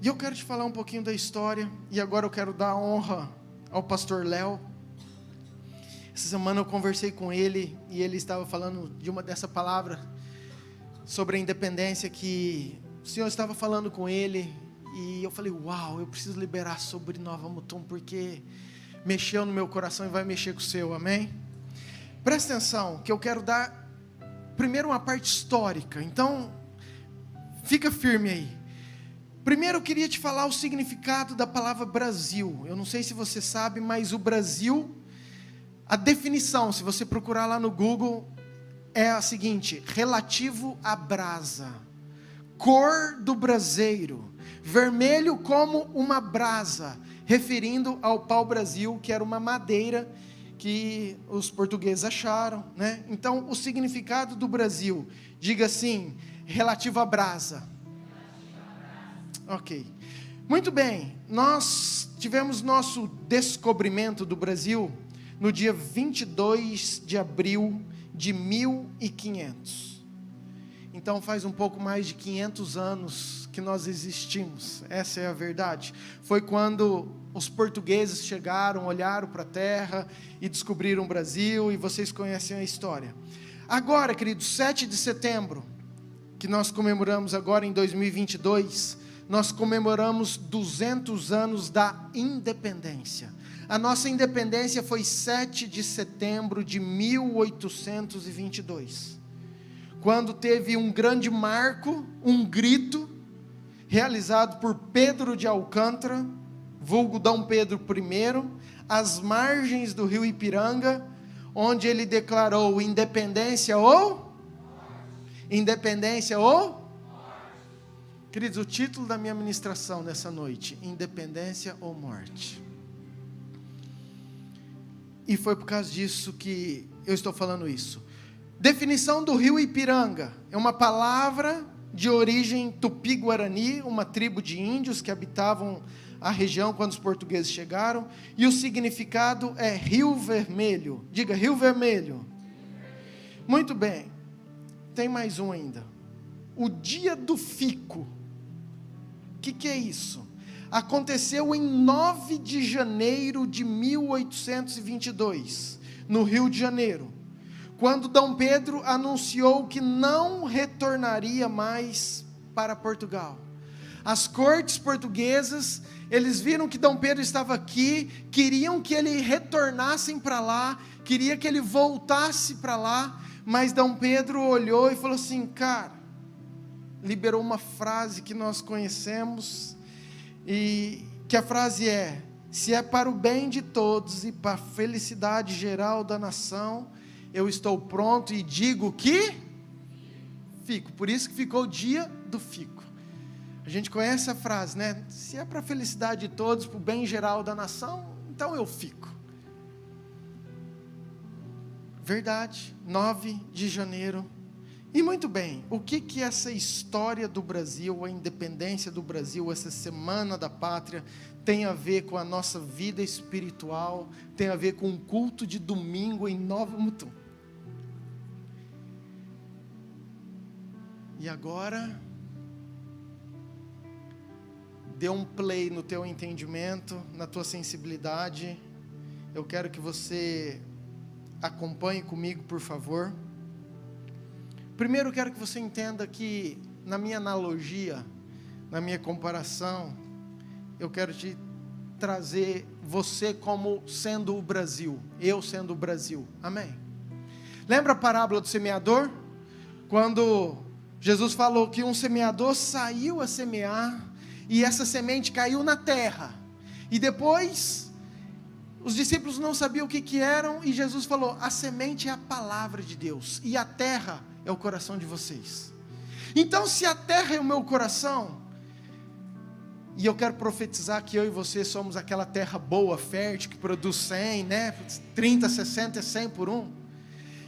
E eu quero te falar um pouquinho da história. E agora eu quero dar honra ao pastor Léo. Essa semana eu conversei com ele e ele estava falando de dessa palavra sobre a independência que o Senhor estava falando com ele. E eu falei, uau, eu preciso liberar sobre Nova Mutum, porque mexeu no meu coração e vai mexer com o seu, amém? Presta atenção, que eu quero dar primeiro uma parte histórica, então fica firme aí. Primeiro eu queria te falar o significado da palavra Brasil. Eu não sei se você sabe, mas o Brasil, a definição, se você procurar lá no Google, é a seguinte: relativo à brasa, cor do braseiro, vermelho como uma brasa, referindo ao pau-brasil, que era uma madeira que os portugueses acharam, né? Então, o significado do Brasil, diga assim, relativo à brasa. Ok. Muito bem, nós tivemos nosso descobrimento do Brasil no dia 22 de abril de 1500. Então faz um pouco mais de 500 anos que nós existimos, essa é a verdade. Foi quando os portugueses chegaram, olharam para a terra e descobriram o Brasil, e vocês conhecem a história. Agora, queridos, 7 de setembro, que nós comemoramos agora em 2022, nós comemoramos 200 anos da independência. A nossa independência foi 7 de setembro de 1822, quando teve um grande marco, um grito, realizado por Pedro de Alcântara, vulgo Dom Pedro I, às margens do rio Ipiranga, onde ele declarou independência ou? Independência ou? Queridos, o título da minha ministração nessa noite, independência ou morte. E foi por causa disso que eu estou falando isso. Definição do rio Ipiranga, é uma palavra de origem tupi-guarani, uma tribo de índios que habitavam a região quando os portugueses chegaram, e o significado é Rio Vermelho. Diga, Rio Vermelho. Muito bem, tem mais um ainda. O dia do fico. O que é isso? Aconteceu em 9 de janeiro de 1822, no Rio de Janeiro, quando Dom Pedro anunciou que não retornaria mais para Portugal. As cortes portuguesas, eles viram que Dom Pedro estava aqui, queriam que ele retornasse para lá, queria que ele voltasse para lá, mas Dom Pedro olhou e falou assim, cara, liberou uma frase que nós conhecemos, e que a frase é: se é para o bem de todos e para a felicidade geral da nação, eu estou pronto e digo que fico. Por isso que ficou o dia do fico. A gente conhece a frase, né? Se é para a felicidade de todos, para o bem geral da nação, então eu fico. Verdade, 9 de janeiro. E muito bem, o que essa história do Brasil, a independência do Brasil, essa Semana da Pátria, tem a ver com a nossa vida espiritual, tem a ver com um culto de domingo em Nova Mutum? E agora, dê um play no teu entendimento, na tua sensibilidade. Eu quero que você acompanhe comigo, por favor. Primeiro, eu quero que você entenda que, na minha analogia, na minha comparação, eu quero te trazer você como sendo o Brasil, eu sendo o Brasil, amém? Lembra a parábola do semeador? Quando Jesus falou que um semeador saiu a semear, e essa semente caiu na terra, e depois, os discípulos não sabiam o que eram, e Jesus falou, a semente é a palavra de Deus, e a terra é o coração de vocês. Então, se a terra é o meu coração, e eu quero profetizar que eu e você somos aquela terra boa, fértil, que produz 100, 30, 60, 100 por um.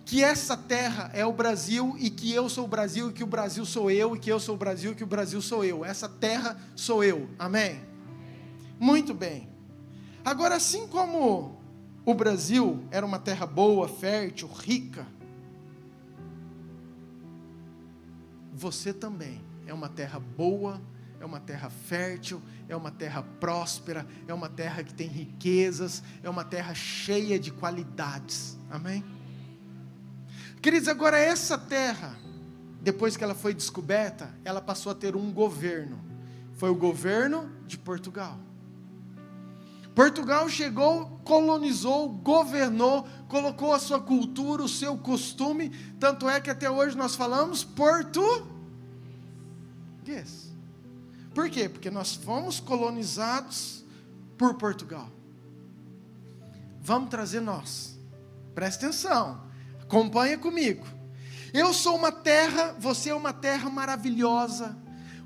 Que essa terra é o Brasil, e que eu sou o Brasil, e que o Brasil sou eu, e que eu sou o Brasil, e que o Brasil sou eu. Essa terra sou eu, amém? Muito bem. Agora, assim como o Brasil era uma terra boa, fértil, rica, você também é uma terra boa, é uma terra fértil, é uma terra próspera, é uma terra que tem riquezas, é uma terra cheia de qualidades, amém? Queridos, agora essa terra, depois que ela foi descoberta, ela passou a ter um governo, foi o governo de Portugal. Portugal chegou, colonizou, governou, colocou a sua cultura, o seu costume, tanto é que até hoje nós falamos português. Por quê? Porque nós fomos colonizados por Portugal. Vamos trazer nós. Presta atenção. Acompanha comigo. Eu sou uma terra, você é uma terra maravilhosa,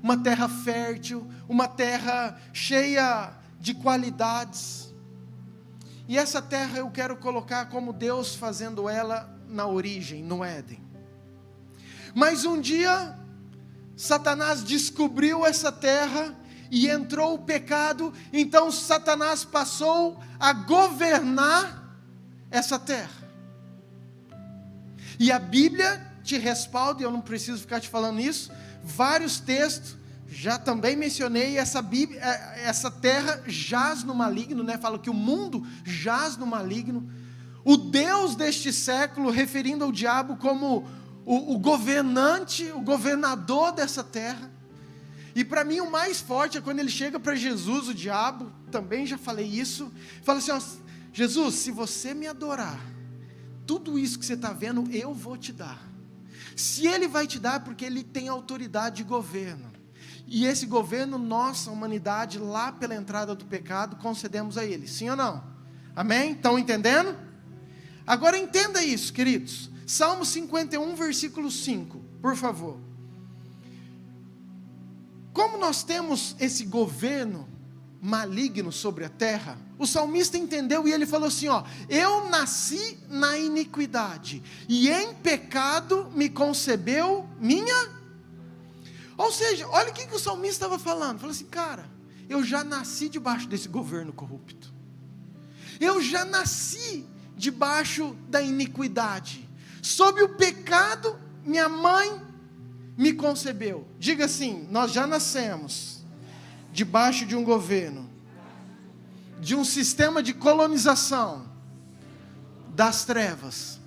uma terra fértil, uma terra cheia de qualidades. E essa terra eu quero colocar como Deus fazendo ela na origem, no Éden. Mas um dia Satanás descobriu essa terra e entrou o pecado, então Satanás passou a governar essa terra. E a Bíblia te respalda, e eu não preciso ficar te falando isso, vários textos, já também mencionei, essa terra jaz no maligno, né? Fala que o mundo jaz no maligno. O Deus deste século, referindo ao diabo como o governante, o governador dessa terra. E para mim o mais forte é quando ele chega para Jesus, o diabo, também já falei isso, fala assim, ó, Jesus, se você me adorar, tudo isso que você está vendo, eu vou te dar. Se ele vai te dar, porque ele tem autoridade de governo. E esse governo, nossa humanidade, lá pela entrada do pecado, concedemos a ele. Sim ou não? Amém? Estão entendendo? Agora entenda isso, queridos. Salmo 51, versículo 5, por favor. Como nós temos esse governo maligno sobre a terra, o salmista entendeu e ele falou assim, ó, eu nasci na iniquidade, e em pecado me concebeu minha... Ou seja, olha o que o salmista estava falando, falou assim, cara, eu já nasci debaixo desse governo corrupto, eu já nasci debaixo da iniquidade, sob o pecado minha mãe me concebeu. Diga assim, nós já nascemos debaixo de um governo, de um sistema de colonização das trevas.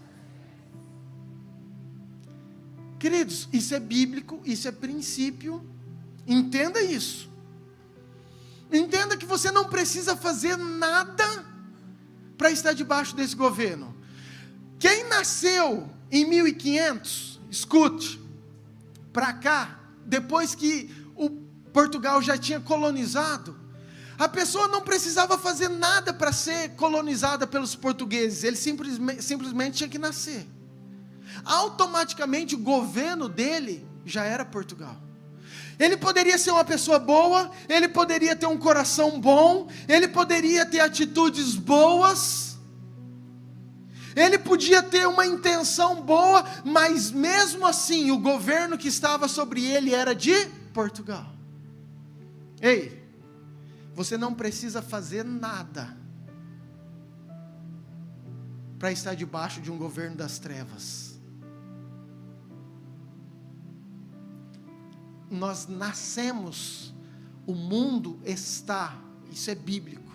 Queridos, isso é bíblico, isso é princípio, entenda isso. Entenda que você não precisa fazer nada para estar debaixo desse governo. Quem nasceu em 1500, escute, para cá, depois que o Portugal já tinha colonizado, a pessoa não precisava fazer nada para ser colonizada pelos portugueses, ele simplesmente tinha que nascer. Automaticamente o governo dele já era Portugal. Ele poderia ser uma pessoa boa, ele poderia ter um coração bom, ele poderia ter atitudes boas, ele podia ter uma intenção boa, mas mesmo assim o governo que estava sobre ele era de Portugal. Ei, você não precisa fazer nada para estar debaixo de um governo das trevas. nós nascemos, o mundo está, isso é bíblico,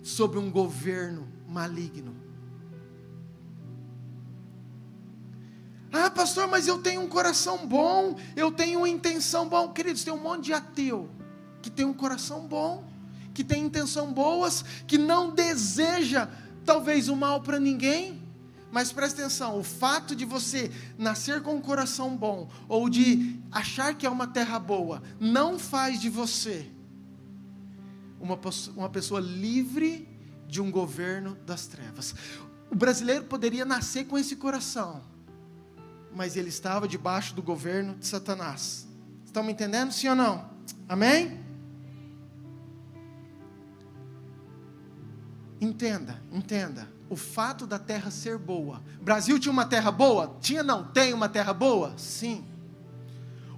sob um governo maligno. Ah, pastor, mas eu tenho um coração bom, eu tenho uma intenção boa. Queridos, tem um monte de ateu que tem um coração bom, que tem intenção boas, que não deseja talvez o mal para ninguém. Mas presta atenção, o fato de você nascer com um coração bom, ou de achar que é uma terra boa, não faz de você uma pessoa livre de um governo das trevas. O brasileiro poderia nascer com esse coração, mas ele estava debaixo do governo de Satanás. Estão me entendendo, sim ou não? Amém? Entenda. O fato da terra ser boa. O Brasil tinha uma terra boa? Tinha não? Tem uma terra boa? Sim.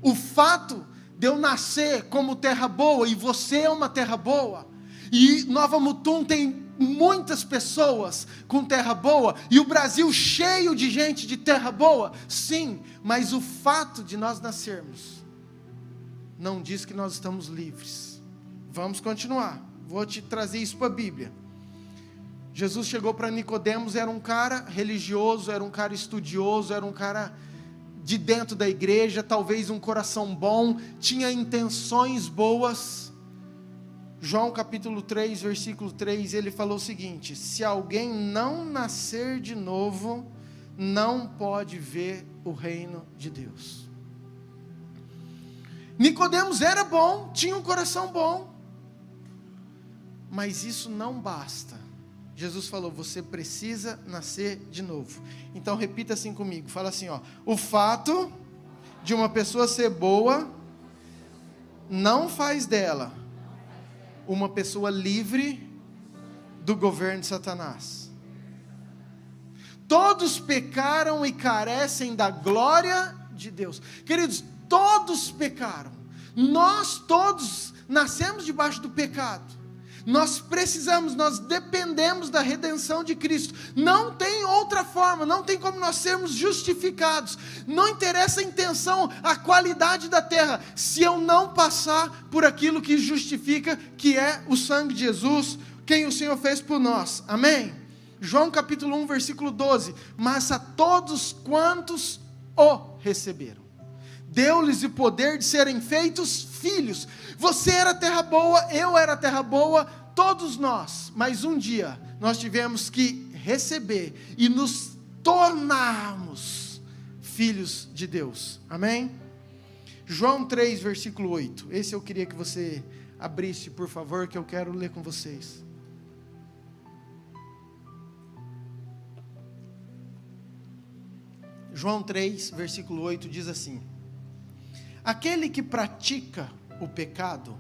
O fato de eu nascer como terra boa, e você é uma terra boa, e Nova Mutum tem muitas pessoas com terra boa, e o Brasil cheio de gente de terra boa, sim, mas o fato de nós nascermos não diz que nós estamos livres. Vamos continuar, vou te trazer isso para a Bíblia. Jesus chegou para Nicodemos, era um cara religioso, era um cara estudioso, era um cara de dentro da igreja, talvez um coração bom, tinha intenções boas. João capítulo 3, versículo 3, ele falou o seguinte: se alguém não nascer de novo, não pode ver o reino de Deus. Nicodemos era bom, tinha um coração bom, mas isso não basta. Jesus falou, você precisa nascer de novo. Então repita assim comigo, fala assim, ó: o fato de uma pessoa ser boa não faz dela uma pessoa livre do governo de Satanás. Todos pecaram e carecem da glória de Deus. Queridos, todos pecaram. Nós todos nascemos debaixo do pecado. Nós precisamos, nós dependemos da redenção de Cristo. Não tem outra forma, não tem como nós sermos justificados. Não interessa a intenção, a qualidade da terra, se eu não passar por aquilo que justifica, que é o sangue de Jesus, quem o Senhor fez por nós. Amém? João capítulo 1, versículo 12. Mas a todos quantos o receberam, deu-lhes o poder de serem feitos filhos. Você era terra boa, eu era terra boa, todos nós. Mas um dia nós tivemos que receber e nos tornarmos filhos de Deus. Amém? João 3, versículo 8. Esse eu queria que você abrisse, por favor, que eu quero ler com vocês. João 3, versículo 8 diz assim: aquele que pratica o pecado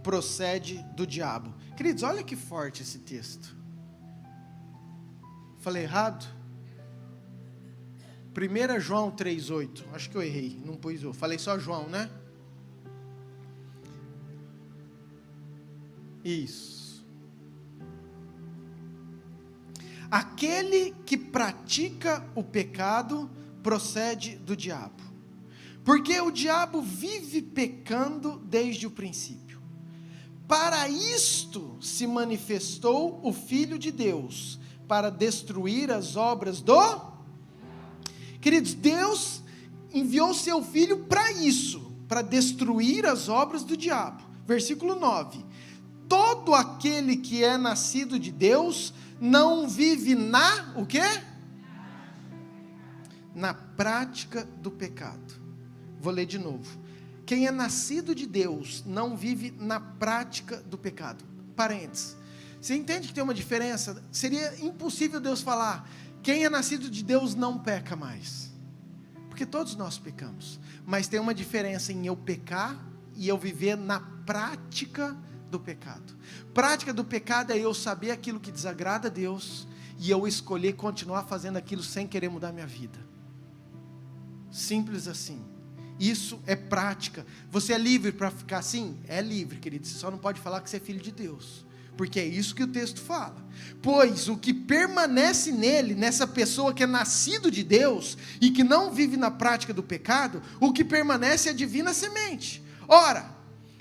procede do diabo. Queridos, olha que forte esse texto. Falei errado? 1 João 3,8. Acho que eu errei, não pus eu. Falei só João, né? Isso. Aquele que pratica o pecado procede do diabo. Porque o diabo vive pecando desde o princípio. Para isto se manifestou o Filho de Deus, para destruir as obras do... Queridos, Deus enviou seu Filho para isso, para destruir as obras do diabo. Versículo 9. Todo aquele que é nascido de Deus não vive na... o quê? Na prática do pecado. Vou ler de novo. Quem é nascido de Deus não vive na prática do pecado. Parênteses. Você entende que tem uma diferença? Seria impossível Deus falar, quem é nascido de Deus não peca mais. Porque todos nós pecamos. Mas tem uma diferença em eu pecar e eu viver na prática do pecado. Prática do pecado é eu saber aquilo que desagrada a Deus e eu escolher continuar fazendo aquilo sem querer mudar minha vida. Simples assim. Isso é prática. Você é livre para ficar assim? É livre, querido. Você só não pode falar que você é filho de Deus. porque é isso que o texto fala. Pois o que permanece nele, nessa pessoa que é nascido de Deus e que não vive na prática do pecado, o que permanece é a divina semente. Ora,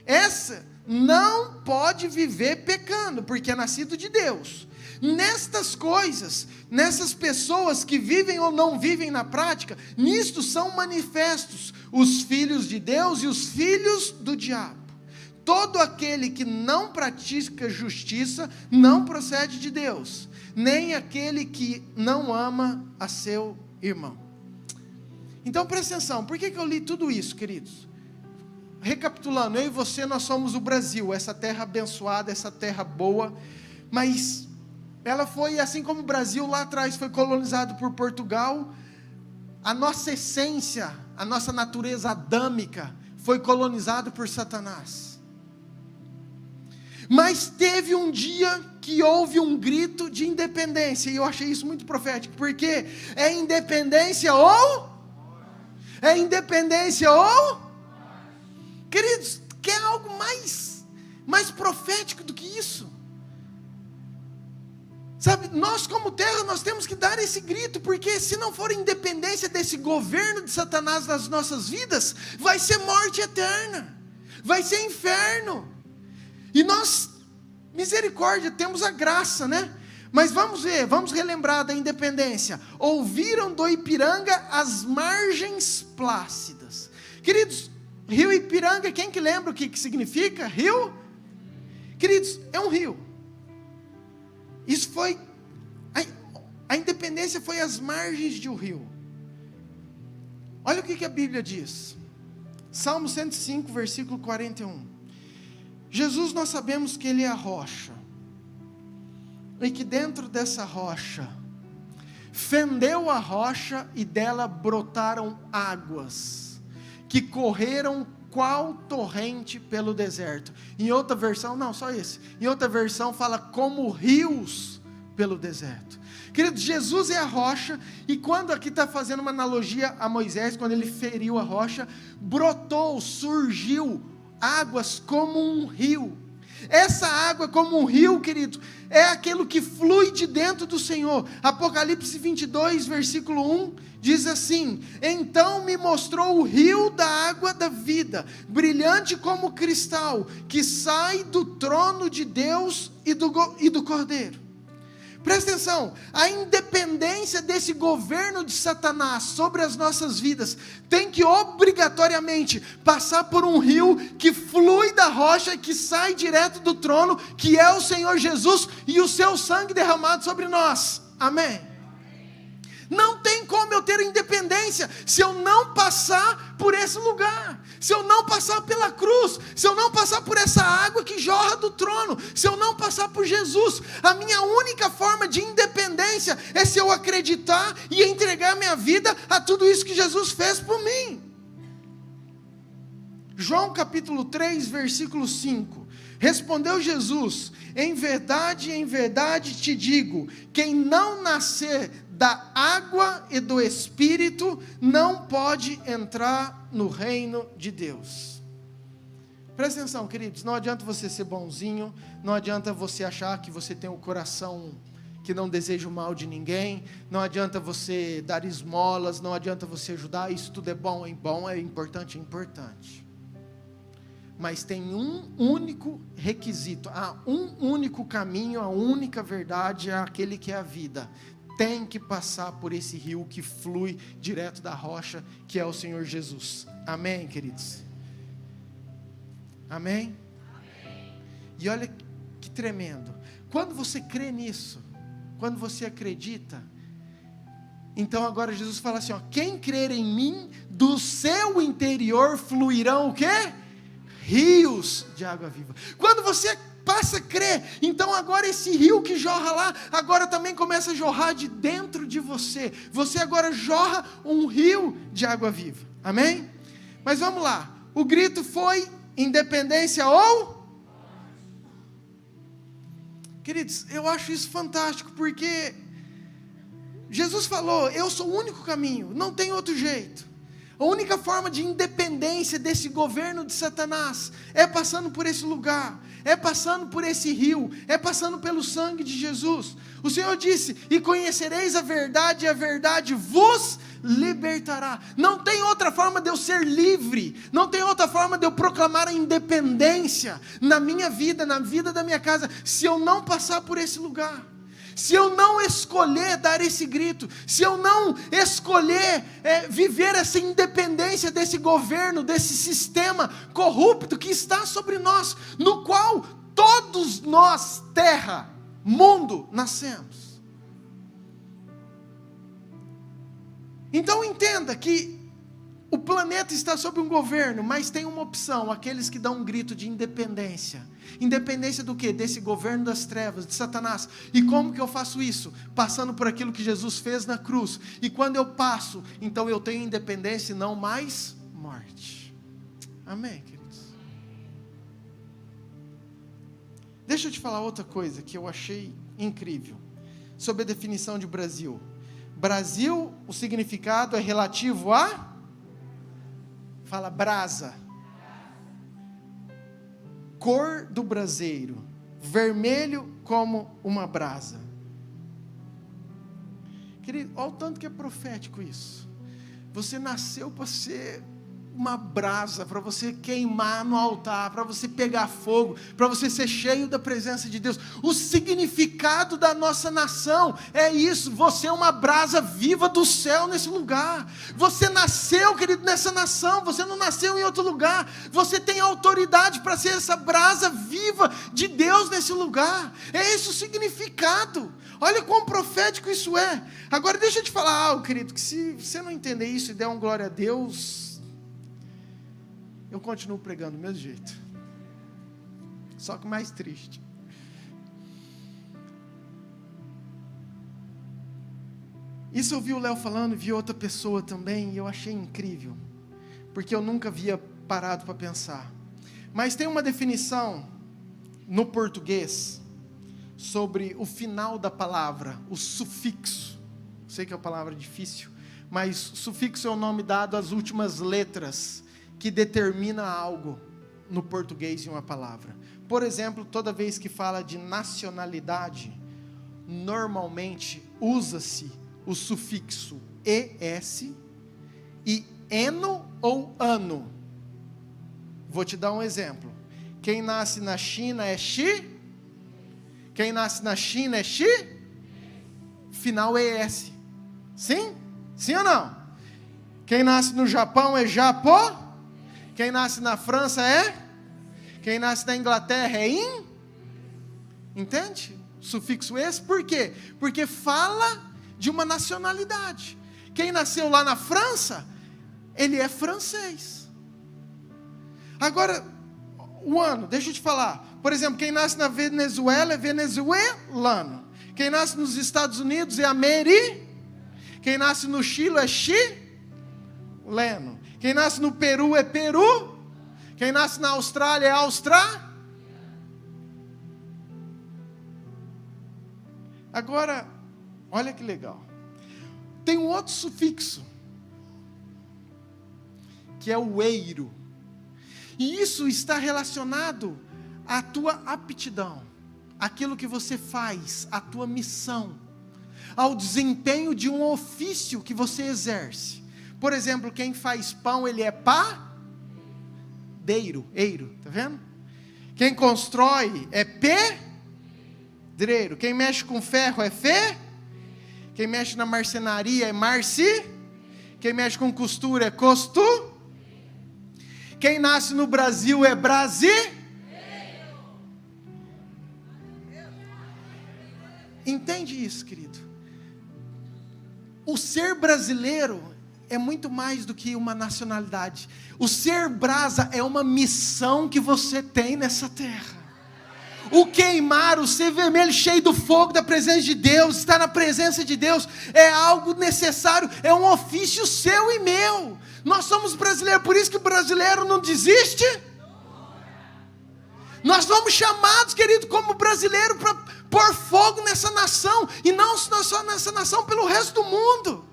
essa não pode viver pecando, porque é nascido de Deus. Nestas coisas, nessas pessoas que vivem ou não vivem na prática, nisto são manifestos os filhos de Deus e os filhos do diabo. Todo aquele que não pratica justiça não procede de Deus, nem aquele que não ama a seu irmão. Então presta atenção, por que eu li tudo isso, queridos? Recapitulando, eu e você, nós somos o Brasil, essa terra abençoada, essa terra boa, mas ela foi, assim como o Brasil lá atrás foi colonizado por Portugal, a nossa essência, a nossa natureza adâmica foi colonizada por Satanás. Mas teve um dia que houve um grito de independência, e eu achei isso muito profético, porque é independência ou? É independência ou? Queridos, quer algo mais profético do que isso? Sabe, nós como terra, nós temos que dar esse grito, porque se não for independência desse governo de Satanás nas nossas vidas, vai ser morte eterna, vai ser inferno. E nós, misericórdia, temos a graça, né? Mas vamos ver, vamos relembrar da independência. Ouviram do Ipiranga as margens plácidas. Queridos, rio Ipiranga, quem que lembra o que significa? Rio? Queridos, é um rio. Isso foi, a independência foi às margens de um rio. Olha o que a Bíblia diz. Salmo 105, versículo 41. Jesus, nós sabemos que Ele é a rocha, e que dentro dessa rocha, fendeu a rocha e dela brotaram águas, que correram qual torrente pelo deserto. Em outra versão, não, só esse. Em outra versão fala como rios pelo deserto. Queridos, Jesus é a rocha, e quando aqui está fazendo uma analogia a Moisés, quando ele feriu a rocha, brotou, surgiu águas como um rio. Essa água como um rio, querido, é aquilo que flui de dentro do Senhor. Apocalipse 22, versículo 1, diz assim: então me mostrou o rio da água da vida, brilhante como cristal, que sai do trono de Deus e do Cordeiro. Presta atenção, a independência desse governo de Satanás sobre as nossas vidas tem que obrigatoriamente passar por um rio que flui da rocha e que sai direto do trono, que é o Senhor Jesus e o seu sangue derramado sobre nós. Amém? Não tem como eu ter independência se eu não passar por esse lugar, se eu não passar pela cruz, se eu não passar por essa água que jorra do trono, se eu não passar por Jesus. A minha única forma de independência é se eu acreditar e entregar minha vida a tudo isso que Jesus fez por mim. João capítulo 3, versículo 5. Respondeu Jesus: em verdade te digo, quem não nascer da água e do Espírito não pode entrar no reino de Deus. Presta atenção, queridos, não adianta você ser bonzinho, não adianta você achar que você tem um coração que não deseja o mal de ninguém, não adianta você dar esmolas, não adianta você ajudar, isso tudo é bom, é importante, mas tem um único requisito, há um único caminho, a única verdade é aquele que é a vida. Tem que passar por esse rio que flui direto da rocha, que é o Senhor Jesus. Amém, queridos? Amém? Amém. E olha que tremendo. Quando você crê nisso, quando você acredita, então agora Jesus fala assim, ó, quem crer em mim, do seu interior fluirão o quê? Rios de água viva. Quando você passa a crer, então agora esse rio que jorra lá, agora também começa a jorrar de dentro de você. Você agora jorra um rio de água viva. Amém? Mas vamos lá. O grito foi independência ou? Queridos, eu acho isso fantástico, porque Jesus falou, eu sou o único caminho, não tem outro jeito. A única forma de independência desse governo de Satanás é passando por esse lugar, é passando por esse rio, é passando pelo sangue de Jesus. O Senhor disse: e conhecereis a verdade, e a verdade vos libertará. Não tem outra forma de eu ser livre, não tem outra forma de eu proclamar a independência na minha vida, na vida da minha casa, se eu não passar por esse lugar. Se eu não escolher dar esse grito, se eu não escolher viver essa independência desse governo, desse sistema corrupto que está sobre nós, no qual todos nós, terra, mundo, nascemos. Então entenda que o planeta está sob um governo, mas tem uma opção: aqueles que dão um grito de independência. Independência do quê? Desse governo das trevas, de Satanás. E como que eu faço isso? Passando por aquilo que Jesus fez na cruz. E quando eu passo, então eu tenho independência e não mais morte. Amém, queridos? Deixa eu te falar outra coisa que eu achei incrível sobre a definição de Brasil. Brasil, o significado é relativo a... Fala brasa. Cor do braseiro, vermelho como uma brasa. Querido, olha o tanto que é profético isso. Você nasceu para ser uma brasa, para você queimar no altar, para você pegar fogo, para você ser cheio da presença de Deus. O significado da nossa nação é isso: você é uma brasa viva do céu nesse lugar. Você nasceu, querido, nessa nação, você não nasceu em outro lugar. Você tem autoridade para ser essa brasa viva de Deus nesse lugar. É esse o significado. Olha quão profético isso é. Agora deixa eu te falar algo, querido, que se você não entender isso e der um glória a Deus, eu continuo pregando do mesmo jeito, só que mais triste. Isso eu vi o Léo falando, vi outra pessoa também, e eu achei incrível, porque eu nunca havia parado para pensar. Mas tem uma definição no português sobre o final da palavra, o sufixo. Sei que é uma palavra difícil, mas sufixo é o nome dado às últimas letras que determina algo no português em uma palavra. Por exemplo, toda vez que fala de nacionalidade, normalmente usa-se o sufixo ES e eno ou ano. Vou te dar um exemplo. Quem nasce na China é Xi? Quem nasce na China é Xi? Final ES. Sim? Sim ou não? Quem nasce no Japão é Japó? Quem nasce na França é? Quem nasce na Inglaterra é in? Entende? Sufixo esse, por quê? Porque fala de uma nacionalidade. Quem nasceu lá na França, ele é francês. Agora, o ano, deixa eu te falar. Por exemplo, quem nasce na Venezuela é venezuelano. Quem nasce nos Estados Unidos é Quem nasce no Chile é chileno. Quem nasce no Peru é Peru. Quem nasce na Austrália é Agora, olha que legal. Tem um outro sufixo, que é o eiro. E isso está relacionado à tua aptidão, aquilo que você faz, a tua missão, ao desempenho de um ofício que você exerce. Por exemplo, quem faz pão, ele é padeiro, tá vendo? Quem constrói é pedreiro. Quem mexe com ferro é quem mexe na marcenaria é quem mexe com costura é Quem nasce no Brasil é Entende isso, querido? O ser brasileiro é muito mais do que uma nacionalidade. O ser brasa é uma missão que você tem nessa terra. O queimar, o ser vermelho cheio do fogo da presença de Deus, estar na presença de Deus, é algo necessário, é um ofício seu e meu. Nós somos brasileiros, por isso que o brasileiro não desiste. Nós somos chamados, querido, como brasileiro, para pôr fogo nessa nação, e não só nessa nação, pelo resto do mundo.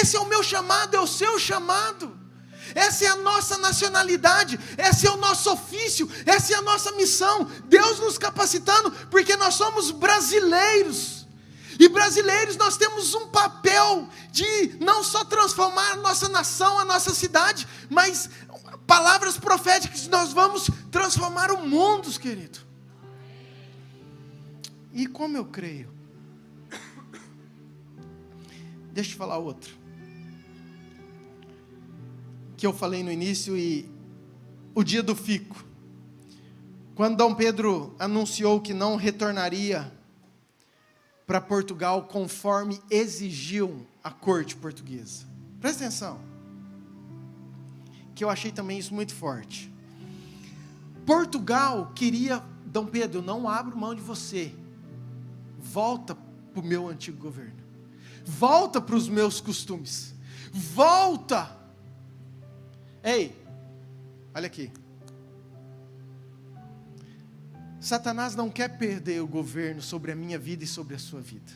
Esse é o meu chamado, é o seu chamado. Essa é a nossa nacionalidade, esse é o nosso ofício, essa é a nossa missão. Deus nos capacitando, porque nós somos brasileiros. E brasileiros, nós temos um papel de não só transformar a nossa nação, a nossa cidade, mas palavras proféticas, nós vamos transformar o mundo, querido. E como eu creio? Deixa eu te falar outra. Que eu falei no início, e o dia do fico. Quando Dom Pedro anunciou que não retornaria para Portugal conforme exigiu a corte portuguesa. Presta atenção. Que eu achei também isso muito forte. Portugal queria, Dom Pedro, não abro mão de você. Volta para o meu antigo governo. Volta para os meus costumes. Volta. Ei, olha aqui. Satanás não quer perder o governo sobre a minha vida e sobre a sua vida.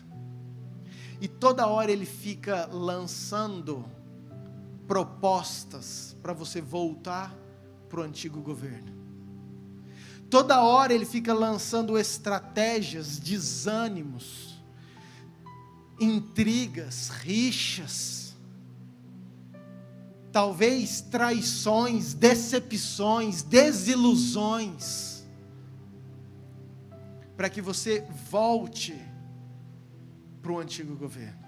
E toda hora ele fica lançando propostas para você voltar para o antigo governo. Toda hora ele fica lançando estratégias, desânimos, intrigas, rixas, talvez traições, decepções, desilusões, para que você volte para o antigo governo.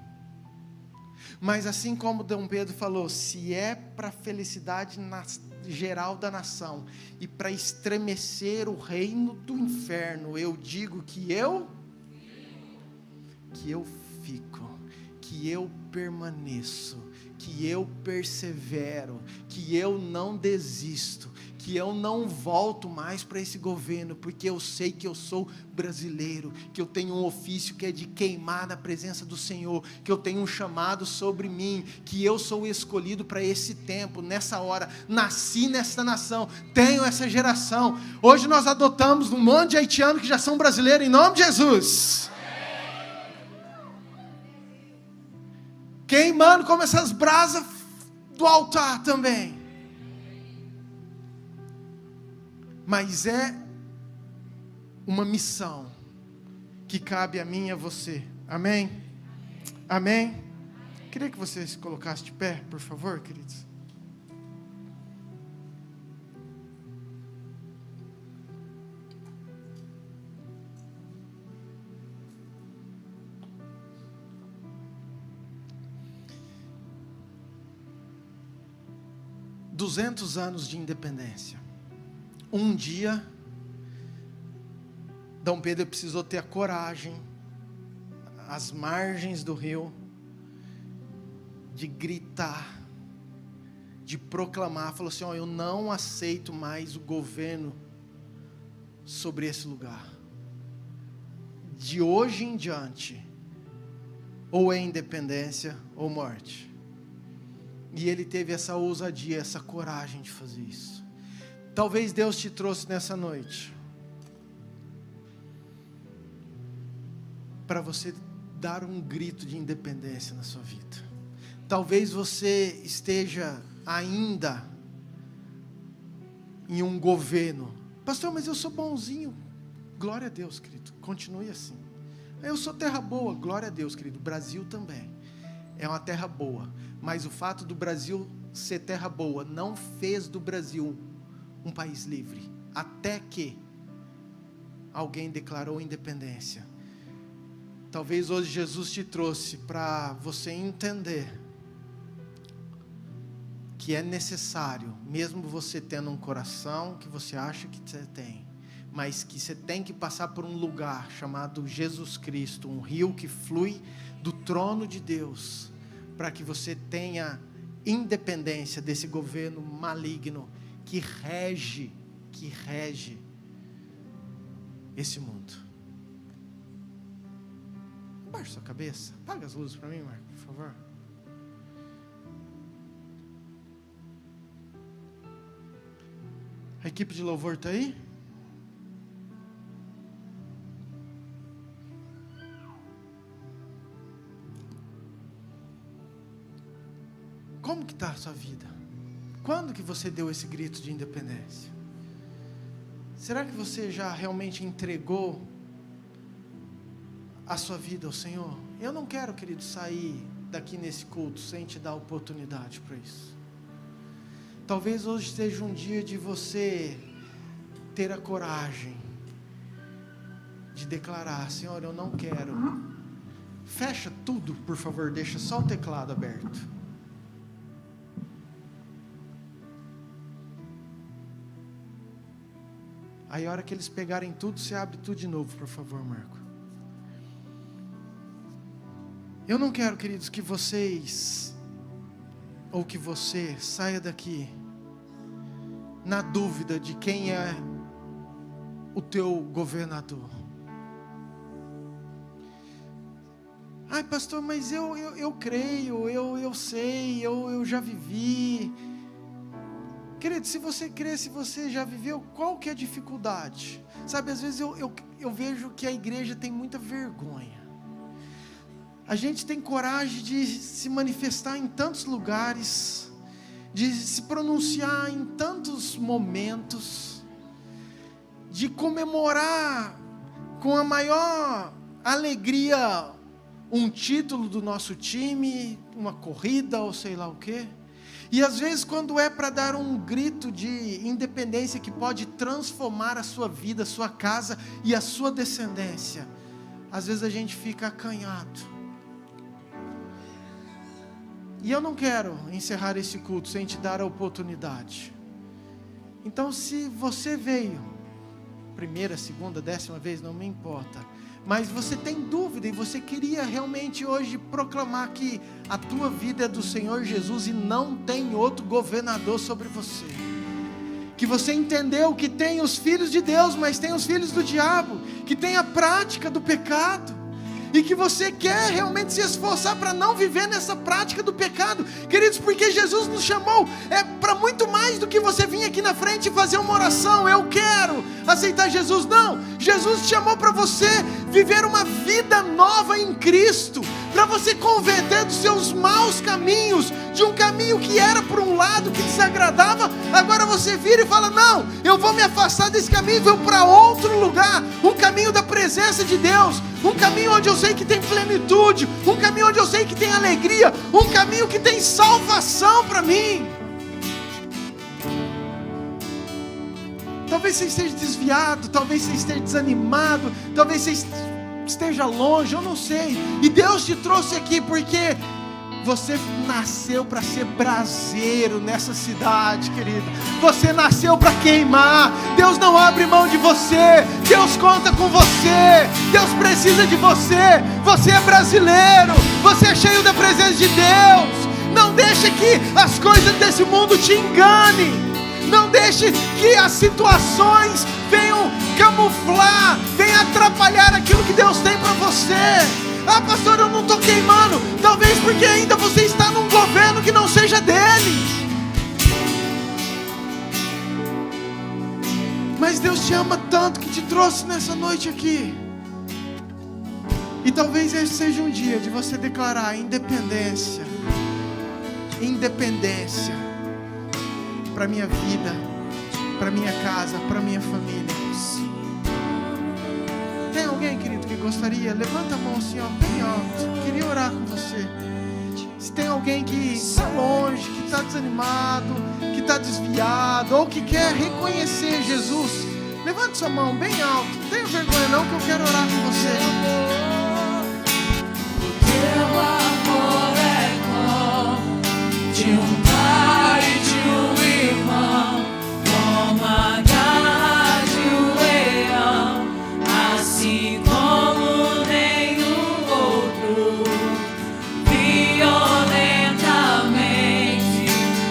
Mas assim como Dom Pedro falou, se é para a felicidade geral da nação e para estremecer o reino do inferno, eu digo que eu fico, que eu permaneço, que eu persevero, que eu não desisto, que eu não volto mais para esse governo, porque eu sei que eu sou brasileiro, que eu tenho um ofício que é de queimar na presença do Senhor, que eu tenho um chamado sobre mim, que eu sou escolhido para esse tempo, nessa hora, nasci nessa nação, tenho essa geração. Hoje nós adotamos um monte de haitianos que já são brasileiros, em nome de Jesus. Queimando como essas brasas do altar também. Mas é uma missão que cabe a mim e a você. Amém? Amém? Queria que você se colocasse de pé, por favor, queridos. ...200 anos de independência. Um dia, Dom Pedro precisou ter a coragem, às margens do rio, de gritar, de proclamar, falou assim, eu não aceito mais o governo sobre esse lugar. De hoje em diante, ou é independência ou morte. E ele teve essa ousadia, essa coragem de fazer isso. Talvez Deus te trouxe nessa noite para você dar um grito de independência na sua vida. Talvez você esteja ainda em um governo. Pastor, mas eu sou bonzinho. Glória a Deus, querido. Continue assim. Eu sou terra boa. Glória a Deus, querido. O Brasil também é uma terra boa. Mas o fato do Brasil ser terra boa não fez do Brasil um país livre, até que alguém declarou independência. Talvez hoje Jesus te trouxe para você entender que é necessário, mesmo você tendo um coração que você acha que você tem, mas que você tem que passar por um lugar chamado Jesus Cristo, um rio que flui do trono de Deus, para que você tenha independência desse governo maligno que rege esse mundo. Baixa sua cabeça, apaga as luzes para mim, Marco, por favor. A equipe de louvor está aí? Como que está a sua vida? Quando que você deu esse grito de independência? Será que você já realmente entregou a sua vida ao Senhor? Eu não quero, querido, sair daqui nesse culto sem te dar oportunidade para isso. Talvez hoje seja um dia de você ter a coragem de declarar: Senhor, eu não quero. Fecha tudo, por favor, deixa só o teclado aberto. Aí a hora que eles pegarem tudo, você abre tudo de novo, por favor, Marco. Eu não quero, queridos, que vocês, ou que você, saia daqui na dúvida de quem é o teu governador. Ai, pastor, mas eu creio, eu sei, eu já vivi. Querido, se você crê, se você já viveu, qual que é a dificuldade? Sabe, às vezes eu vejo que a igreja tem muita vergonha. A gente tem coragem de se manifestar em tantos lugares, de se pronunciar em tantos momentos, de comemorar com a maior alegria um título do nosso time, uma corrida ou sei lá o quê. E às vezes quando é para dar um grito de independência que pode transformar a sua vida, a sua casa e a sua descendência, às vezes a gente fica acanhado. E eu não quero encerrar esse culto sem te dar a oportunidade. Então, se você veio, primeira, segunda, 10ª vez, não me importa, mas você tem dúvida e você queria realmente hoje proclamar que a tua vida é do Senhor Jesus e não tem outro governador sobre você. Que você entendeu que tem os filhos de Deus, mas tem os filhos do diabo, que tem a prática do pecado. E que você quer realmente se esforçar para não viver nessa prática do pecado. Queridos, porque Jesus nos chamou para muito mais do que você vir aqui na frente e fazer uma oração: eu quero aceitar Jesus. Não, Jesus te chamou para você viver uma vida nova em Cristo, para você converter dos seus maus caminhos, de um caminho que era por um lado que desagradava, agora você vira e fala: não, eu vou me afastar desse caminho e vou para outro lugar, um caminho da presença de Deus, um caminho onde eu sei que tem plenitude, um caminho onde eu sei que tem alegria, um caminho que tem salvação para mim. Talvez você esteja desviado, talvez você esteja desanimado, talvez você esteja longe, eu não sei, e Deus te trouxe aqui porque você nasceu para ser braseiro nessa cidade, querido. Você nasceu para queimar. Deus não abre mão de você. Deus conta com você. Deus precisa de você. Você é brasileiro. Você é cheio da presença de Deus. Não deixe que as coisas desse mundo te enganem. Não deixe que as situações venham camuflar, venham atrapalhar aquilo que Deus tem para você. Ah, pastor, eu não estou queimando. Talvez porque ainda você está num governo que não seja dele. Mas Deus te ama tanto que te trouxe nessa noite aqui. E talvez esse seja um dia de você declarar independência. Independência para minha vida, para minha casa, para minha família. Tem alguém, querido, que gostaria? Levanta a mão assim, ó, bem alto. Queria orar com você. Se tem alguém que está longe, que está desanimado, que está desviado, ou que quer reconhecer Jesus, levante sua mão bem alto. Não tenha vergonha não, que eu quero orar com você. O teu amor é como de um pai e de um irmão, como a garra de um leão, assim como nenhum outro, violentamente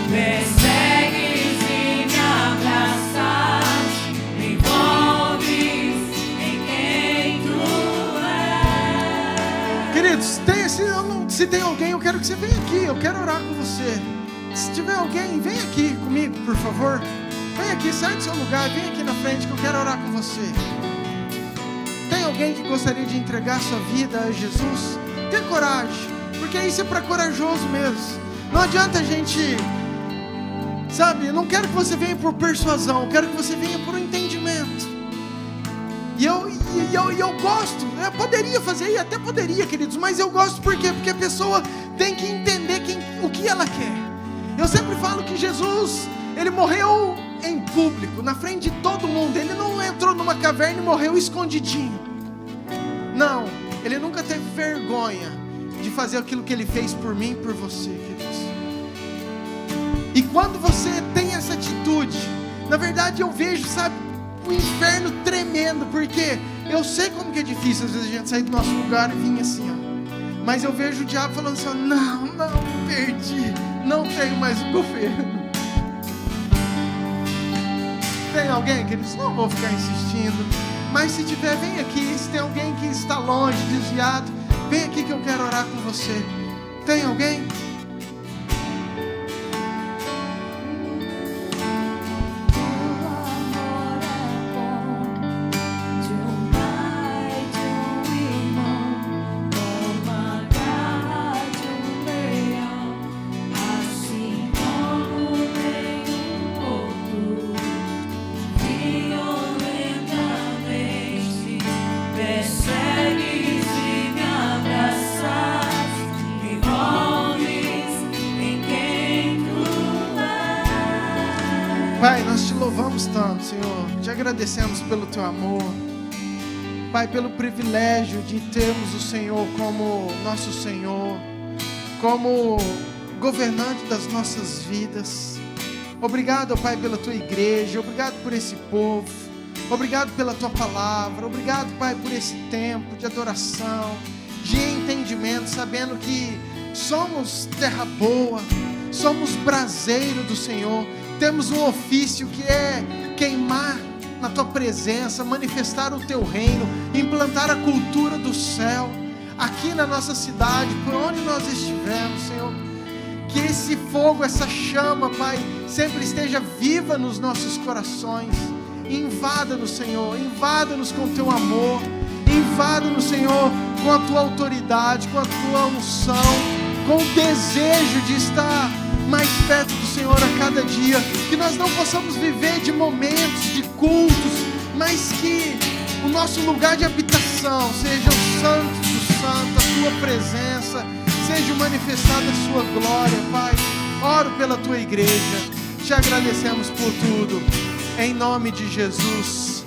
persegues e me abraças, me envolves em quem tu és. Queridos, se tem alguém, eu quero que você venha aqui. Eu quero orar com você. Se tiver alguém, vem aqui comigo, por favor. Vem aqui, sai do seu lugar, vem aqui na frente que eu quero orar com você. Tem alguém que gostaria de entregar sua vida a Jesus? Tenha coragem, porque isso é para corajoso mesmo. Não adianta a gente, sabe, eu não quero que você venha por persuasão, eu quero que você venha por um entendimento. E eu gosto, eu poderia fazer, e até poderia, queridos, mas eu gosto por quê? Porque a pessoa tem que entender o que ela quer. Eu sempre falo que Jesus, ele morreu em público, na frente de todo mundo. Ele não entrou numa caverna e morreu escondidinho. Não, ele nunca teve vergonha de fazer aquilo que ele fez por mim e por você, queridos. E quando você tem essa atitude, na verdade eu vejo, sabe, o inferno tremendo, porque eu sei como que é difícil às vezes a gente sair do nosso lugar e vir assim, ó. Mas eu vejo o diabo falando assim, ó, não, perdi, não tenho mais o governo. Tem alguém, queridos? Não vou ficar insistindo, mas se tiver, vem aqui. Se tem alguém que está longe, desviado, vem aqui que eu quero orar com você. Tem alguém? Pai, nós te louvamos tanto, Senhor, te agradecemos pelo teu amor, Pai, pelo privilégio de termos o Senhor como nosso Senhor, como governante das nossas vidas. Obrigado, Pai, pela tua igreja, obrigado por esse povo, obrigado pela tua palavra, obrigado, Pai, por esse tempo de adoração, de entendimento, sabendo que somos terra boa, somos braseiro do Senhor. Temos um ofício que é queimar na tua presença, manifestar o teu reino, implantar a cultura do céu aqui na nossa cidade, por onde nós estivermos, Senhor. Que esse fogo, essa chama, Pai, sempre esteja viva nos nossos corações. Invada-nos, Senhor, invada-nos com o teu amor, invada-nos, Senhor, com a tua autoridade, com a tua unção, com o desejo de estar mais perto do Senhor a cada dia, que nós não possamos viver de momentos, de cultos, mas que o nosso lugar de habitação seja o santo do santo, a tua presença, seja manifestada a sua glória, Pai. Oro pela tua igreja, te agradecemos por tudo, em nome de Jesus,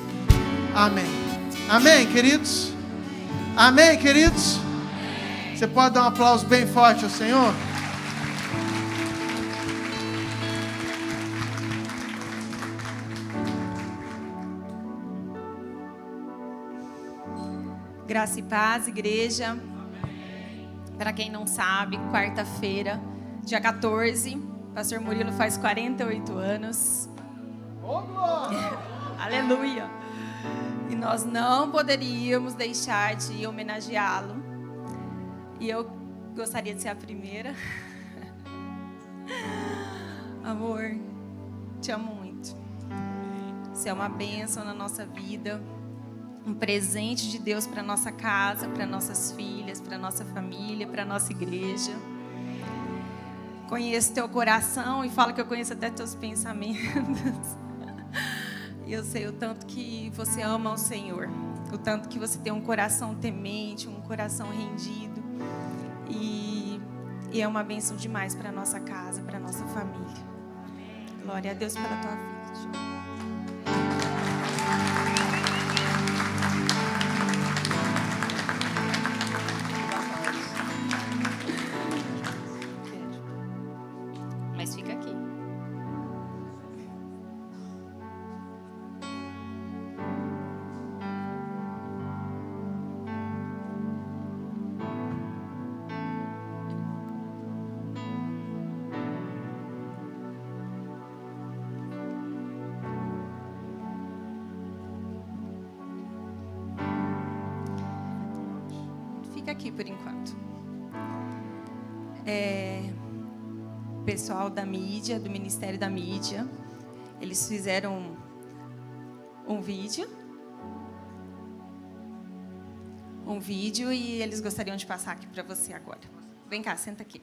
amém. Amém, queridos? Amém, queridos? Você pode dar um aplauso bem forte ao Senhor? Graça e paz, igreja. Para quem não sabe, quarta-feira, dia 14, pastor Murilo faz 48 anos. Oh, glória! Aleluia! E nós não poderíamos deixar de homenageá-lo. E eu gostaria de ser a primeira. Amor, te amo muito. Você é uma bênção na nossa vida. Um presente de Deus para nossa casa, para nossas filhas, para nossa família, para nossa igreja. Conheço teu coração e falo que eu conheço até teus pensamentos. E eu sei o tanto que você ama o Senhor, o tanto que você tem um coração temente, um coração rendido. E é uma bênção demais para nossa casa, para nossa família. Glória a Deus pela tua vida, João. Mas fica aqui. Fica aqui por enquanto. Pessoal da mídia, do Ministério da Mídia, eles fizeram um vídeo e eles gostariam de passar aqui para você agora. Vem cá, senta aqui.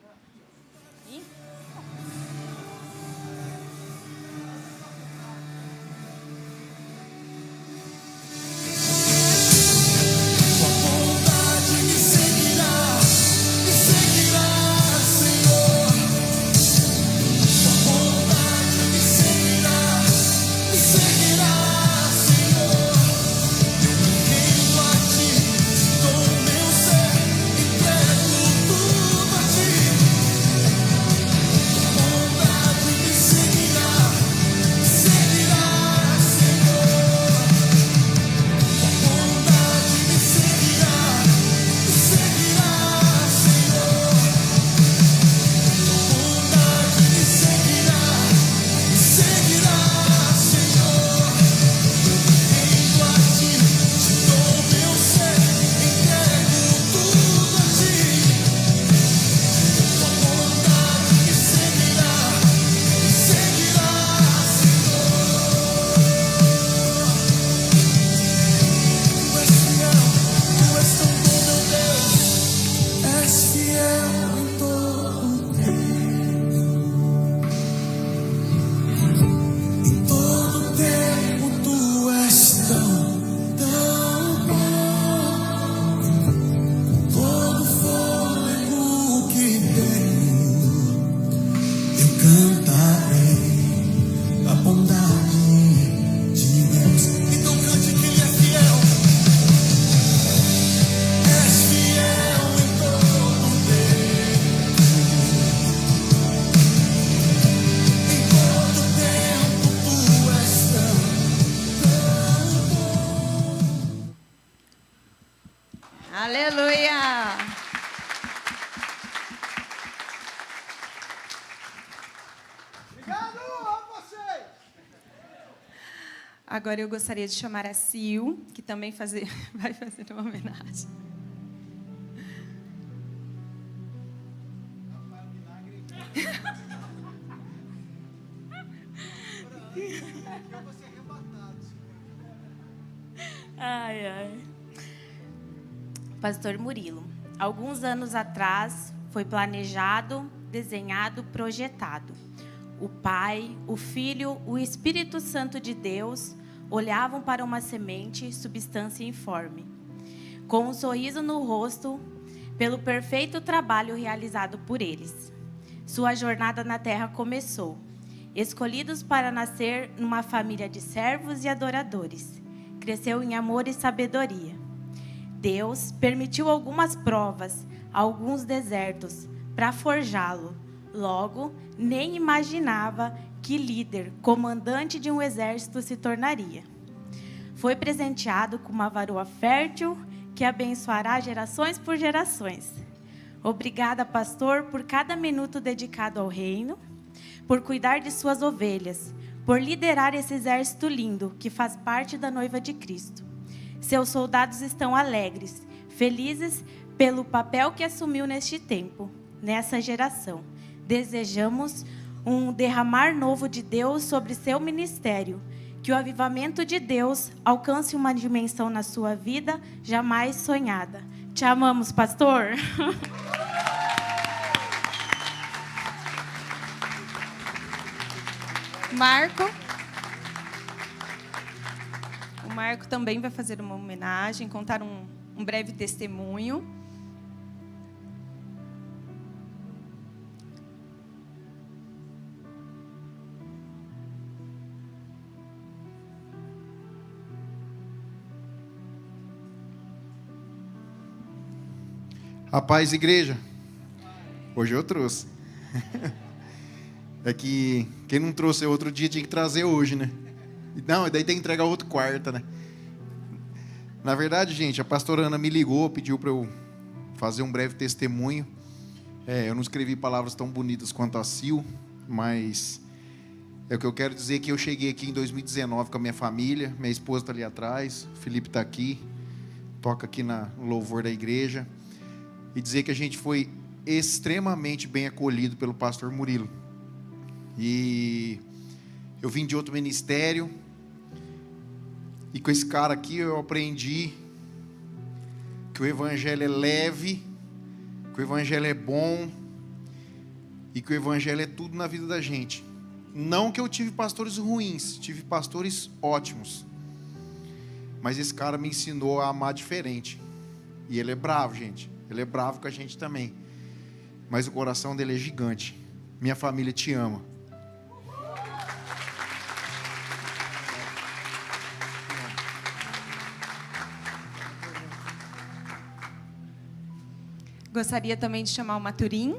Aleluia! Obrigado a vocês. Agora eu gostaria de chamar a Sil, que também vai fazer uma homenagem. Ai, ai. Pastor Murilo, alguns anos atrás foi planejado, desenhado, projetado. O Pai, o Filho, o Espírito Santo de Deus olhavam para uma semente, substância informe. Com um sorriso no rosto, pelo perfeito trabalho realizado por eles. Sua jornada na terra começou. Escolhidos para nascer numa família de servos e adoradores. Cresceu em amor e sabedoria. Deus permitiu algumas provas, alguns desertos, para forjá-lo. Logo, nem imaginava que líder, comandante de um exército se tornaria. Foi presenteado com uma varoa fértil que abençoará gerações por gerações. Obrigada, pastor, por cada minuto dedicado ao reino, por cuidar de suas ovelhas, por liderar esse exército lindo que faz parte da noiva de Cristo. Seus soldados estão alegres, felizes pelo papel que assumiu neste tempo, nessa geração. Desejamos um derramar novo de Deus sobre seu ministério, que o avivamento de Deus alcance uma dimensão na sua vida jamais sonhada. Te amamos, pastor. Marco. O Marco também vai fazer uma homenagem, contar um breve testemunho. A paz, igreja. Hoje eu trouxe. É que quem não trouxe outro dia tinha que trazer hoje, né? Não, daí tem que entregar outro quarta, né? Na verdade, gente, a pastora Ana me ligou, pediu para eu fazer um breve testemunho. Eu não escrevi palavras tão bonitas quanto a Sil, mas é o que eu quero dizer, que eu cheguei aqui em 2019 com a minha família, minha esposa está ali atrás, o Felipe está aqui, toca aqui no louvor da igreja, e dizer que a gente foi extremamente bem acolhido pelo pastor Murilo. E eu vim de outro ministério, e com esse cara aqui eu aprendi que o evangelho é leve, que o evangelho é bom, e que o evangelho é tudo na vida da gente. Não que eu tive pastores ruins, tive pastores ótimos. Mas esse cara me ensinou a amar diferente. E ele é bravo, gente. Ele é bravo com a gente também. Mas o coração dele é gigante. Minha família te ama. Gostaria também de chamar o Maturim.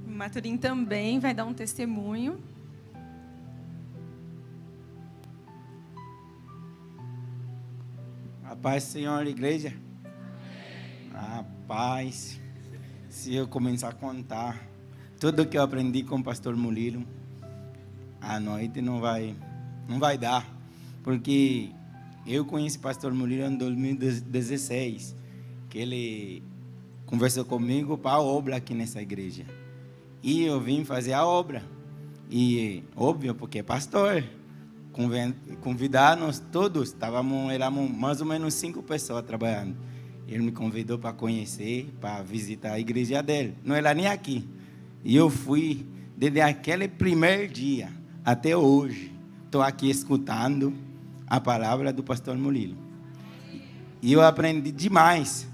O Maturim também vai dar um testemunho. A paz, Senhor, igreja. A paz. Se eu começar a contar tudo que eu aprendi com o pastor Murilo, à noite não vai dar. Porque eu conheci o pastor Murilo em 2016, que ele conversou comigo para a obra aqui nessa igreja. E eu vim fazer a obra. E, óbvio, porque é pastor, convidar-nos todos, éramos mais ou menos 5 pessoas trabalhando. Ele me convidou para conhecer, para visitar a igreja dele. Não era nem aqui. E eu fui, desde aquele primeiro dia até hoje, estou aqui escutando a palavra do pastor Murilo. E eu aprendi demais.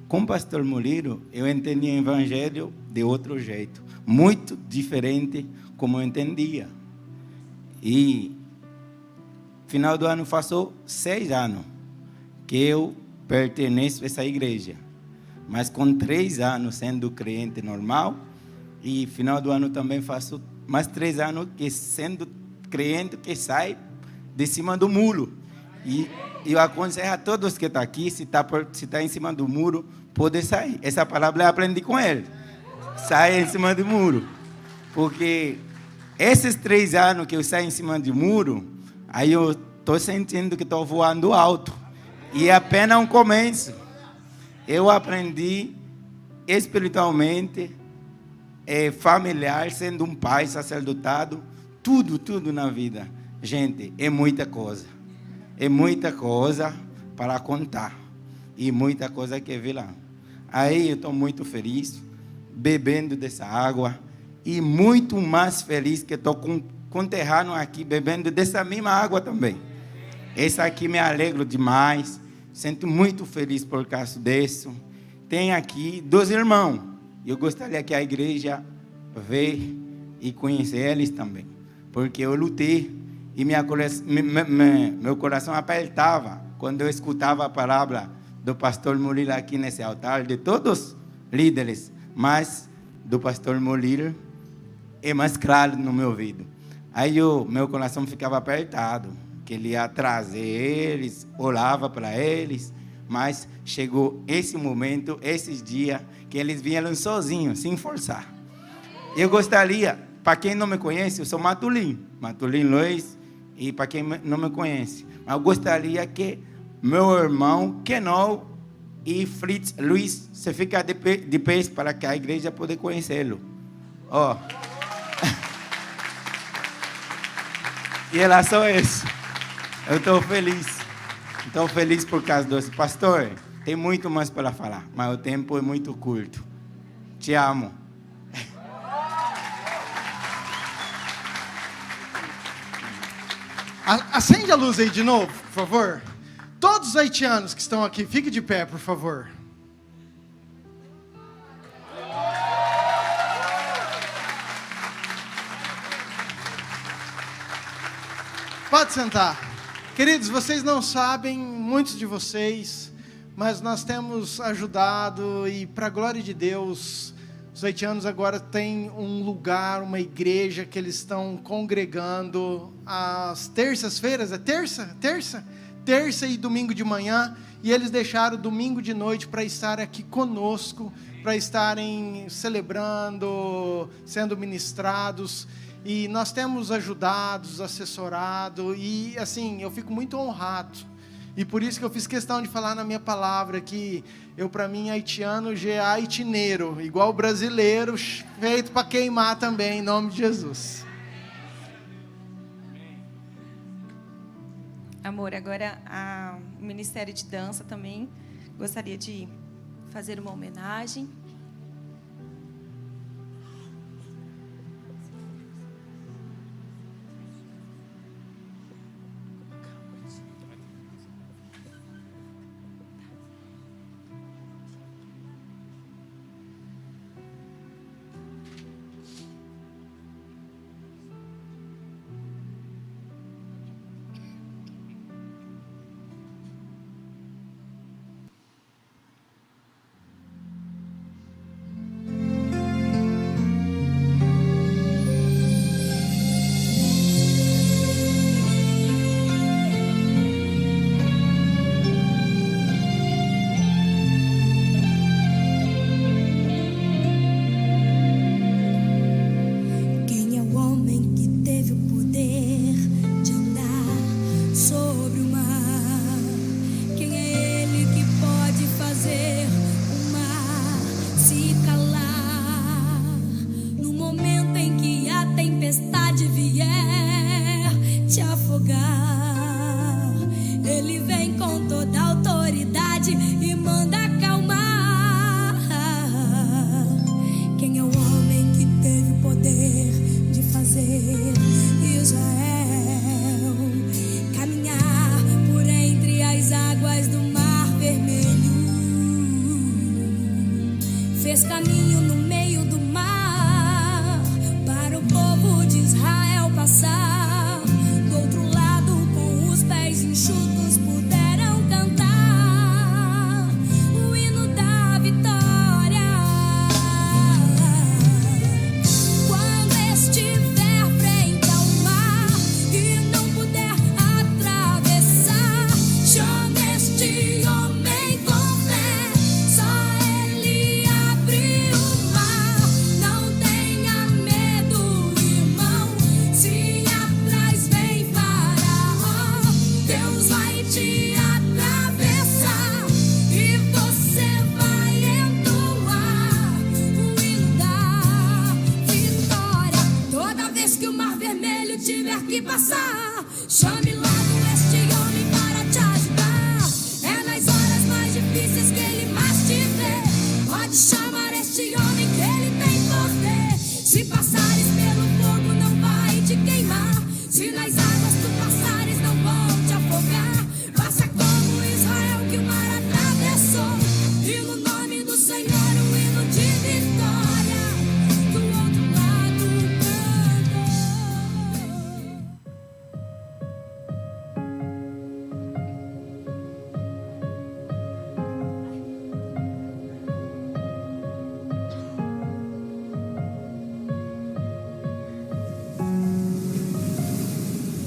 Com o pastor Murilo, eu entendi o evangelho de outro jeito, muito diferente como eu entendia. E final do ano passou 6 anos que eu pertenço a essa igreja. Mas com 3 anos sendo crente normal, e final do ano também faço mais 3 anos que sendo crente que sai de cima do muro. E eu aconselho a todos que estão aqui, se está em cima do muro, pode sair. Essa palavra eu aprendi com ele. Sai em cima do muro. Porque esses 3 anos que eu saio em cima do muro, aí eu estou sentindo que estou voando alto. E é apenas um começo. Eu aprendi espiritualmente, familiar, sendo um pai sacerdotado, tudo na vida. Gente, é muita coisa. É muita coisa para contar. E muita coisa que vir lá. Aí eu estou muito feliz, bebendo dessa água. E muito mais feliz que estou com o terreno aqui, bebendo dessa mesma água também. Esse aqui me alegro demais. Sinto muito feliz por causa disso. Tem aqui 2 irmãos. Eu gostaria que a igreja veja e conhecer eles também. Porque eu lutei e meu coração apertava quando eu escutava a palavra do pastor Murilo aqui nesse altar, de todos os líderes, mas do pastor Murilo é mais claro no meu ouvido. Aí meu coração ficava apertado, que ele ia trazer eles, orava para eles, mas chegou esse momento, esses dias, que eles vieram sozinhos, sem forçar. Eu gostaria, para quem não me conhece, eu sou Matulim Luiz, e para quem não me conhece, mas eu gostaria que meu irmão Kenol e Fritz Luiz se ficar de pé para que a igreja possa conhecê-lo. Ó. E ela só isso. Eu estou feliz. Estou feliz por causa disso. Pastor, tem muito mais para falar, mas o tempo é muito curto. Te amo. Acende a luz aí de novo, por favor. Todos os haitianos que estão aqui, fiquem de pé, por favor. Pode sentar. Queridos, vocês não sabem, muitos de vocês, mas nós temos ajudado e, para a glória de Deus, os haitianos agora têm um lugar, uma igreja que eles estão congregando às terças-feiras. É terça? Terça e domingo de manhã. E eles deixaram domingo de noite para estar aqui conosco, para estarem celebrando, sendo ministrados. E nós temos ajudado, assessorado, e assim, eu fico muito honrado. E por isso que eu fiz questão de falar na minha palavra que para mim, haitiano já é haitineiro, igual brasileiro, feito para queimar também, em nome de Jesus. A amor, agora o Ministério de Dança também gostaria de fazer uma homenagem. Fez caminho no meio do mar para o povo de Israel passar. Do outro lado, com os pés enxutos, puderam cantar o hino da vitória. Quando estiver frente ao mar e não puder atravessar, chame este homem com fé. Só ele abre o mar. Não tenha medo, irmão. Se atrás vem Faraó, Deus vai te atravessar e você vai entoar o hino da vitória. Toda vez que o mar vermelho tiver que passar, chame logo este homem para te ajudar. É nas horas mais difíceis que ele mais te vê. Pode chamar este homem que ele tem poder. Se passares pelo fogo não vai te queimar. Se nas águas tu passares não vão te afogar. Faça como Israel que o mar atravessou, e no nome do Senhor o hino de vitória do outro lado cantou.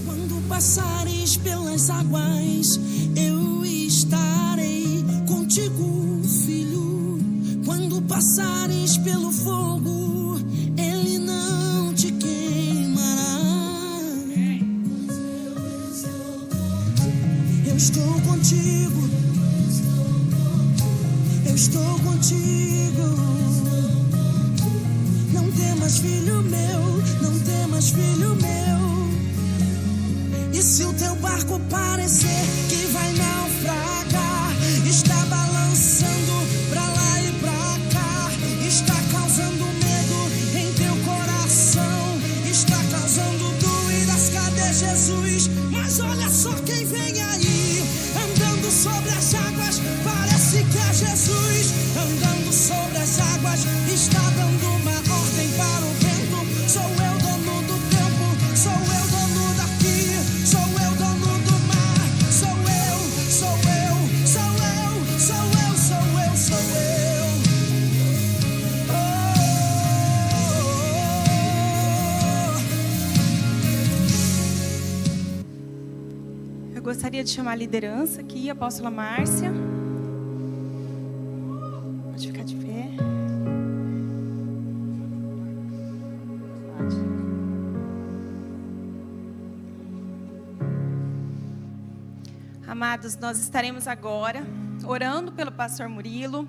Quando passares pelas águas, eu estarei contigo, filho. Quando passares pelo fogo, ele não te queimará. Eu estou contigo. Eu estou contigo. Não temas, filho meu. Não temas, filho meu. E se o teu barco parecer que vai naufragar, está balançando pra lá e pra cá, está causando medo em teu coração, está causando dúvidas, cadê Jesus? Mas olha só quem vem aí, andando sobre as águas, parece que é Jesus. Andando sobre as águas, está dando uma ordem para o vento. Sou eu dono do tempo, sou eu dono daqui, sou eu dono do mar, sou eu, sou eu, sou eu, sou eu, sou eu, sou eu. Eu gostaria de chamar a liderança aqui, a apóstola Márcia. Pode ficar de pé. Amados, nós estaremos agora orando pelo pastor Murilo.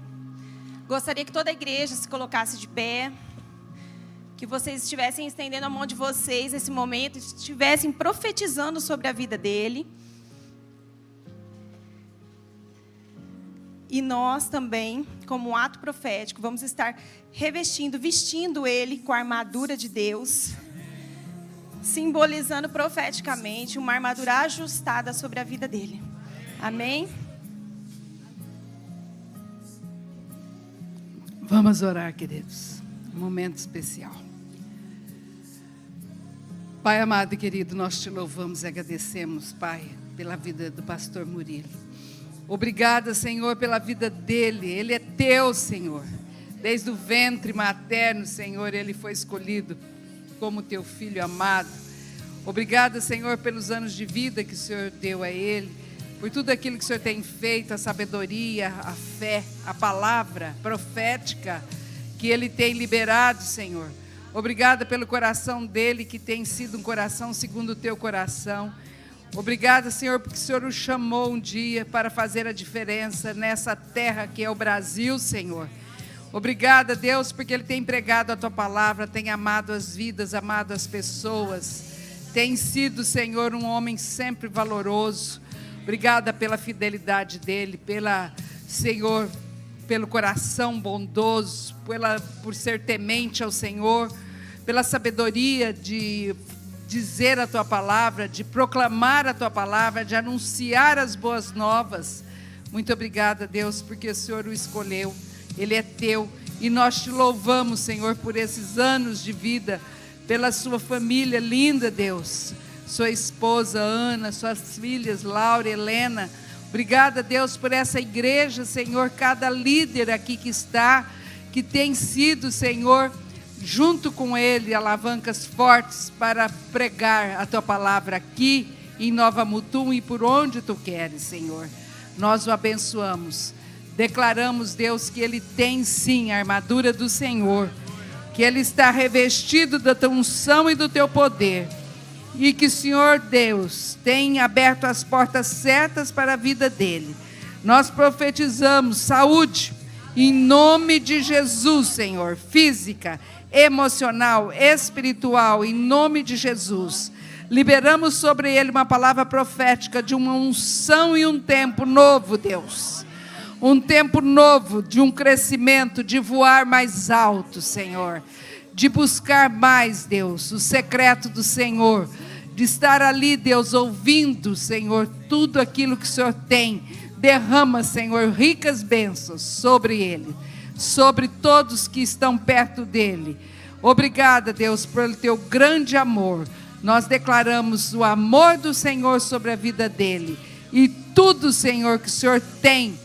Gostaria que toda a igreja se colocasse de pé, que vocês estivessem estendendo a mão de vocês nesse momento, estivessem profetizando sobre a vida dele. E nós também, como um ato profético, vamos estar vestindo ele com a armadura de Deus, simbolizando profeticamente uma armadura ajustada sobre a vida dele. Amém? Vamos orar, queridos. Um momento especial. Pai amado e querido, nós te louvamos e agradecemos, Pai, pela vida do pastor Murilo. Obrigada, Senhor, pela vida dele. Ele é teu, Senhor. Desde o ventre materno, Senhor, ele foi escolhido como teu filho amado. Obrigada, Senhor, pelos anos de vida que o Senhor deu a ele, por tudo aquilo que o Senhor tem feito, a sabedoria, a fé, a palavra profética que ele tem liberado, Senhor. Obrigada pelo coração dele, que tem sido um coração segundo o teu coração. Obrigada, Senhor, porque o Senhor o chamou um dia para fazer a diferença nessa terra que é o Brasil, Senhor. Obrigada, Deus, porque ele tem pregado a tua palavra, tem amado as vidas, amado as pessoas. Tem sido, Senhor, um homem sempre valoroso. Obrigada pela fidelidade dele, Senhor, pelo coração bondoso, por ser temente ao Senhor, pela sabedoria de dizer a tua palavra, de proclamar a tua palavra, de anunciar as boas novas. Muito obrigada, Deus, porque o Senhor o escolheu, ele é teu, e nós te louvamos, Senhor, por esses anos de vida, pela sua família linda, Deus, sua esposa Ana, suas filhas Laura e Helena. Obrigada, Deus, por essa igreja, Senhor, cada líder aqui que está, que tem sido, Senhor, junto com ele, alavancas fortes para pregar a tua palavra aqui em Nova Mutum e por onde tu queres, Senhor. Nós o abençoamos. Declaramos, Deus, que ele tem sim a armadura do Senhor, que ele está revestido da tua unção e do teu poder, e que o Senhor Deus tem aberto as portas certas para a vida dele. Nós profetizamos saúde, em nome de Jesus, Senhor, física, emocional, espiritual, em nome de Jesus. Liberamos sobre ele uma palavra profética de uma unção e um tempo novo, Deus. Um tempo novo de um crescimento, de voar mais alto, Senhor. De buscar mais, Deus, o secreto do Senhor. De estar ali, Deus, ouvindo, Senhor, tudo aquilo que o Senhor tem. Derrama, Senhor, ricas bênçãos sobre ele, sobre todos que estão perto dele. Obrigada, Deus, pelo teu grande amor. Nós declaramos o amor do Senhor sobre a vida dele. E tudo, Senhor, que o Senhor tem,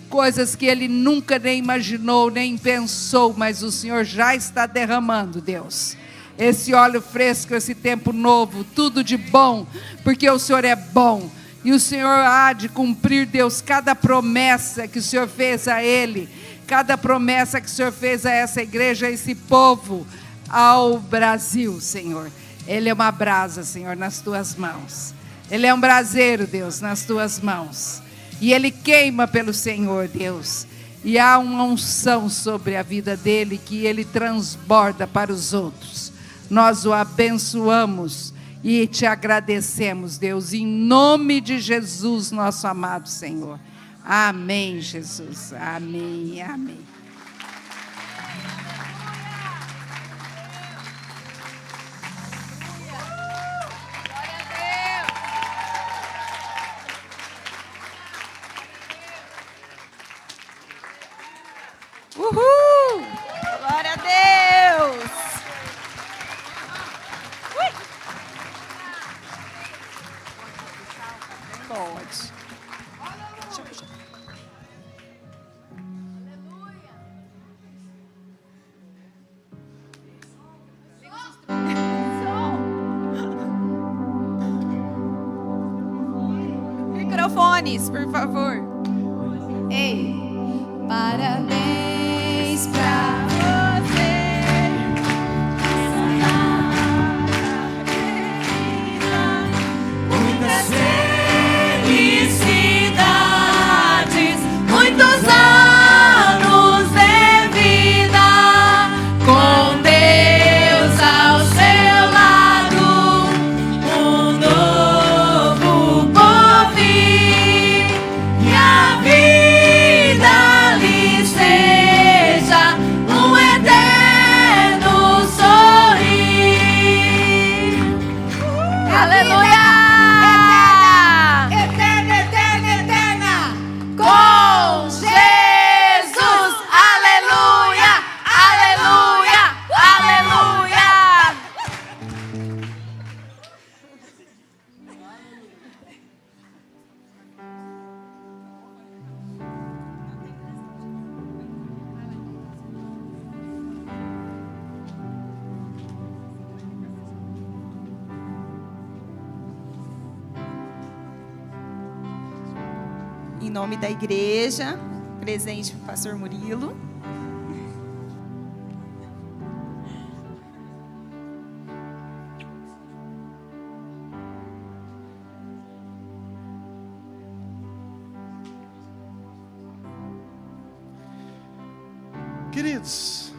coisas que ele nunca nem imaginou, nem pensou, mas o Senhor já está derramando, Deus. Esse óleo fresco, esse tempo novo, tudo de bom, porque o Senhor é bom. E o Senhor há de cumprir, Deus, cada promessa que o Senhor fez a ele, cada promessa que o Senhor fez a essa igreja, a esse povo, ao Brasil, Senhor. Ele é uma brasa, Senhor, nas tuas mãos. Ele é um braseiro, Deus, nas tuas mãos. E ele queima pelo Senhor, Deus. E há uma unção sobre a vida dele que ele transborda para os outros. Nós o abençoamos e te agradecemos, Deus, em nome de Jesus, nosso amado Senhor. Amém, Jesus. Amém, amém. Uhul! Glória a Deus! Pode. Microfones, por favor. Ei. Parabéns pra você. Muitas felicidades, muitos anos de vida, com Deus ao seu lado, um novo porvir, e a nome da igreja, presente para o pastor Murilo. Queridos,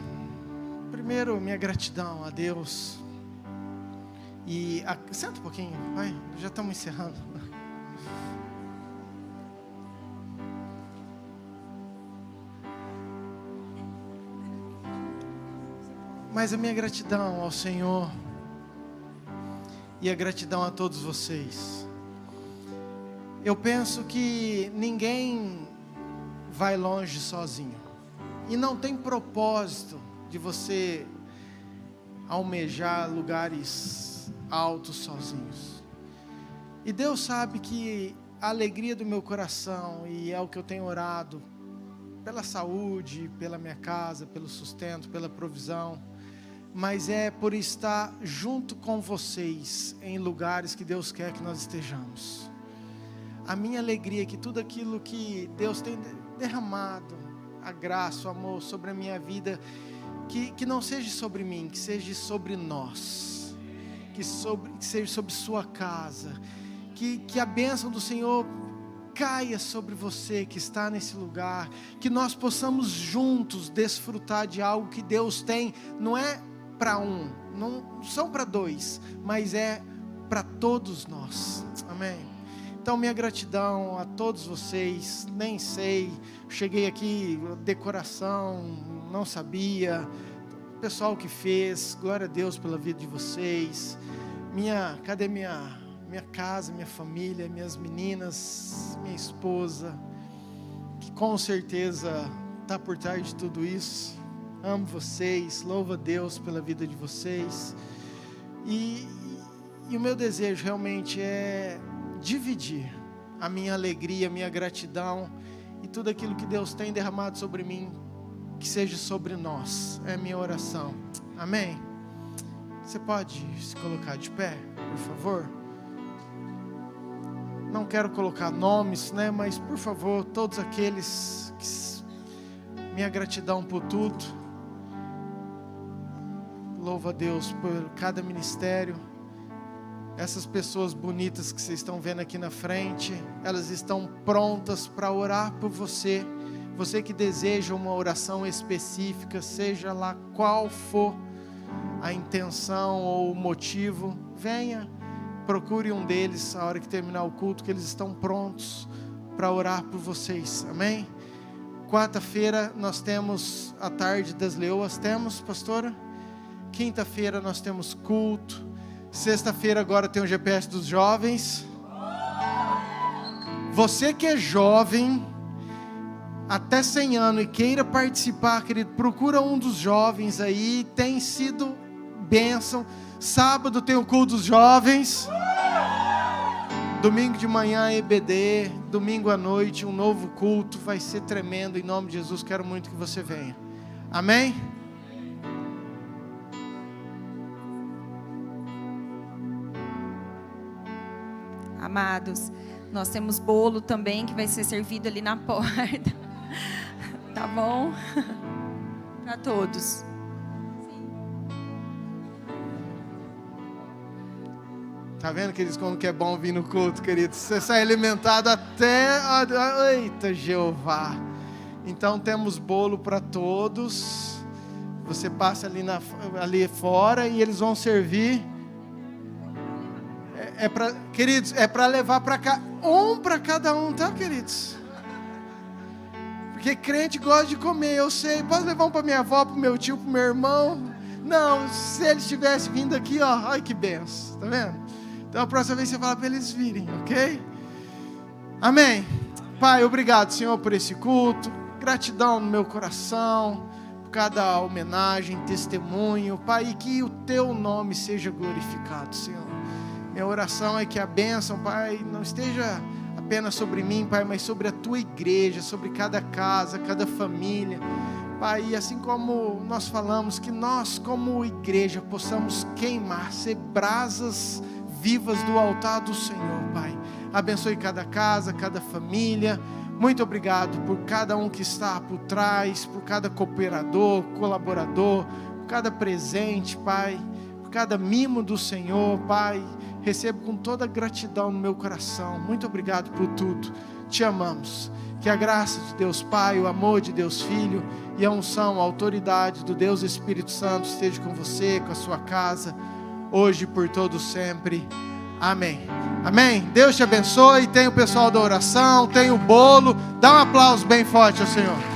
primeiro minha gratidão a Deus. Senta um pouquinho, vai, já estamos encerrando. Mas a minha gratidão ao Senhor e a gratidão a todos vocês. Eu penso que ninguém vai longe sozinho. E não tem propósito de você almejar lugares altos sozinhos. E Deus sabe que a alegria do meu coração, e é o que eu tenho orado, pela saúde, pela minha casa, pelo sustento, pela provisão, mas é por estar junto com vocês em lugares que Deus quer que nós estejamos. A minha alegria é que tudo aquilo que Deus tem derramado, a graça, o amor sobre a minha vida, que não seja sobre mim, que seja sobre nós, que seja sobre sua casa, que a bênção do Senhor caia sobre você que está nesse lugar, que nós possamos juntos desfrutar de algo que Deus tem, não é para um, não são para dois, mas é para todos nós, amém? Então minha gratidão a todos vocês, nem sei, cheguei aqui, decoração, não sabia, o pessoal que fez, glória a Deus pela vida de vocês, cadê minha casa, minha família, minhas meninas, minha esposa, que com certeza está por trás de tudo isso, amo vocês, louvo a Deus pela vida de vocês, e o meu desejo realmente é dividir a minha alegria, a minha gratidão e tudo aquilo que Deus tem derramado sobre mim, que seja sobre nós, é a minha oração, amém? Você pode se colocar de pé, por favor? Não quero colocar nomes, né? Mas por favor, todos aqueles minha gratidão por tudo, louvo a Deus por cada ministério. Essas pessoas bonitas que vocês estão vendo aqui na frente, elas estão prontas para orar por você. Você que deseja uma oração específica, seja lá qual for a intenção ou o motivo, venha, procure um deles a hora que terminar o culto, que eles estão prontos para orar por vocês, amém? Quarta-feira nós temos a tarde das leoas, temos, pastora? Quinta-feira nós temos culto. Sexta-feira agora tem o GPS dos jovens. Você que é jovem, até 100 anos e queira participar, querido, procura um dos jovens aí, tem sido bênção. Sábado tem o culto dos jovens. Domingo de manhã EBD, domingo à noite um novo culto, vai ser tremendo, em nome de Jesus, quero muito que você venha. Amém? Amados, nós temos bolo também que vai ser servido ali na porta. Tá bom? Para todos. Tá vendo, queridos, como que é bom vir no culto, queridos? Você sai alimentado até... Eita, Jeová! Então temos bolo para todos. Você passa ali fora e eles vão servir. Queridos, é para levar para cá, um para cada um, tá, queridos? Porque crente gosta de comer, eu sei. Posso levar um para minha avó, para o meu tio, para o meu irmão? Não, se eles tivessem vindo aqui, ó, ai que benção, tá vendo? Então a próxima vez você fala para eles virem, ok? Amém. Pai, obrigado, Senhor, por esse culto. Gratidão no meu coração, por cada homenagem, testemunho, Pai, e que o Teu nome seja glorificado, Senhor. Minha oração é que a bênção, Pai, não esteja apenas sobre mim, Pai, mas sobre a Tua igreja, sobre cada casa, cada família. Pai, e assim como nós falamos, que nós como igreja possamos queimar, ser brasas vivas do altar do Senhor, Pai. Abençoe cada casa, cada família. Muito obrigado por cada um que está por trás, por cada cooperador, colaborador, por cada presente, Pai, por cada mimo do Senhor, Pai. Recebo com toda gratidão no meu coração. Muito obrigado por tudo. Te amamos. Que a graça de Deus Pai, o amor de Deus Filho e a unção, a autoridade do Deus Espírito Santo esteja com você, com a sua casa, hoje e por todo sempre. Amém. Amém. Deus te abençoe. Tem o pessoal da oração, tem o bolo. Dá um aplauso bem forte ao Senhor.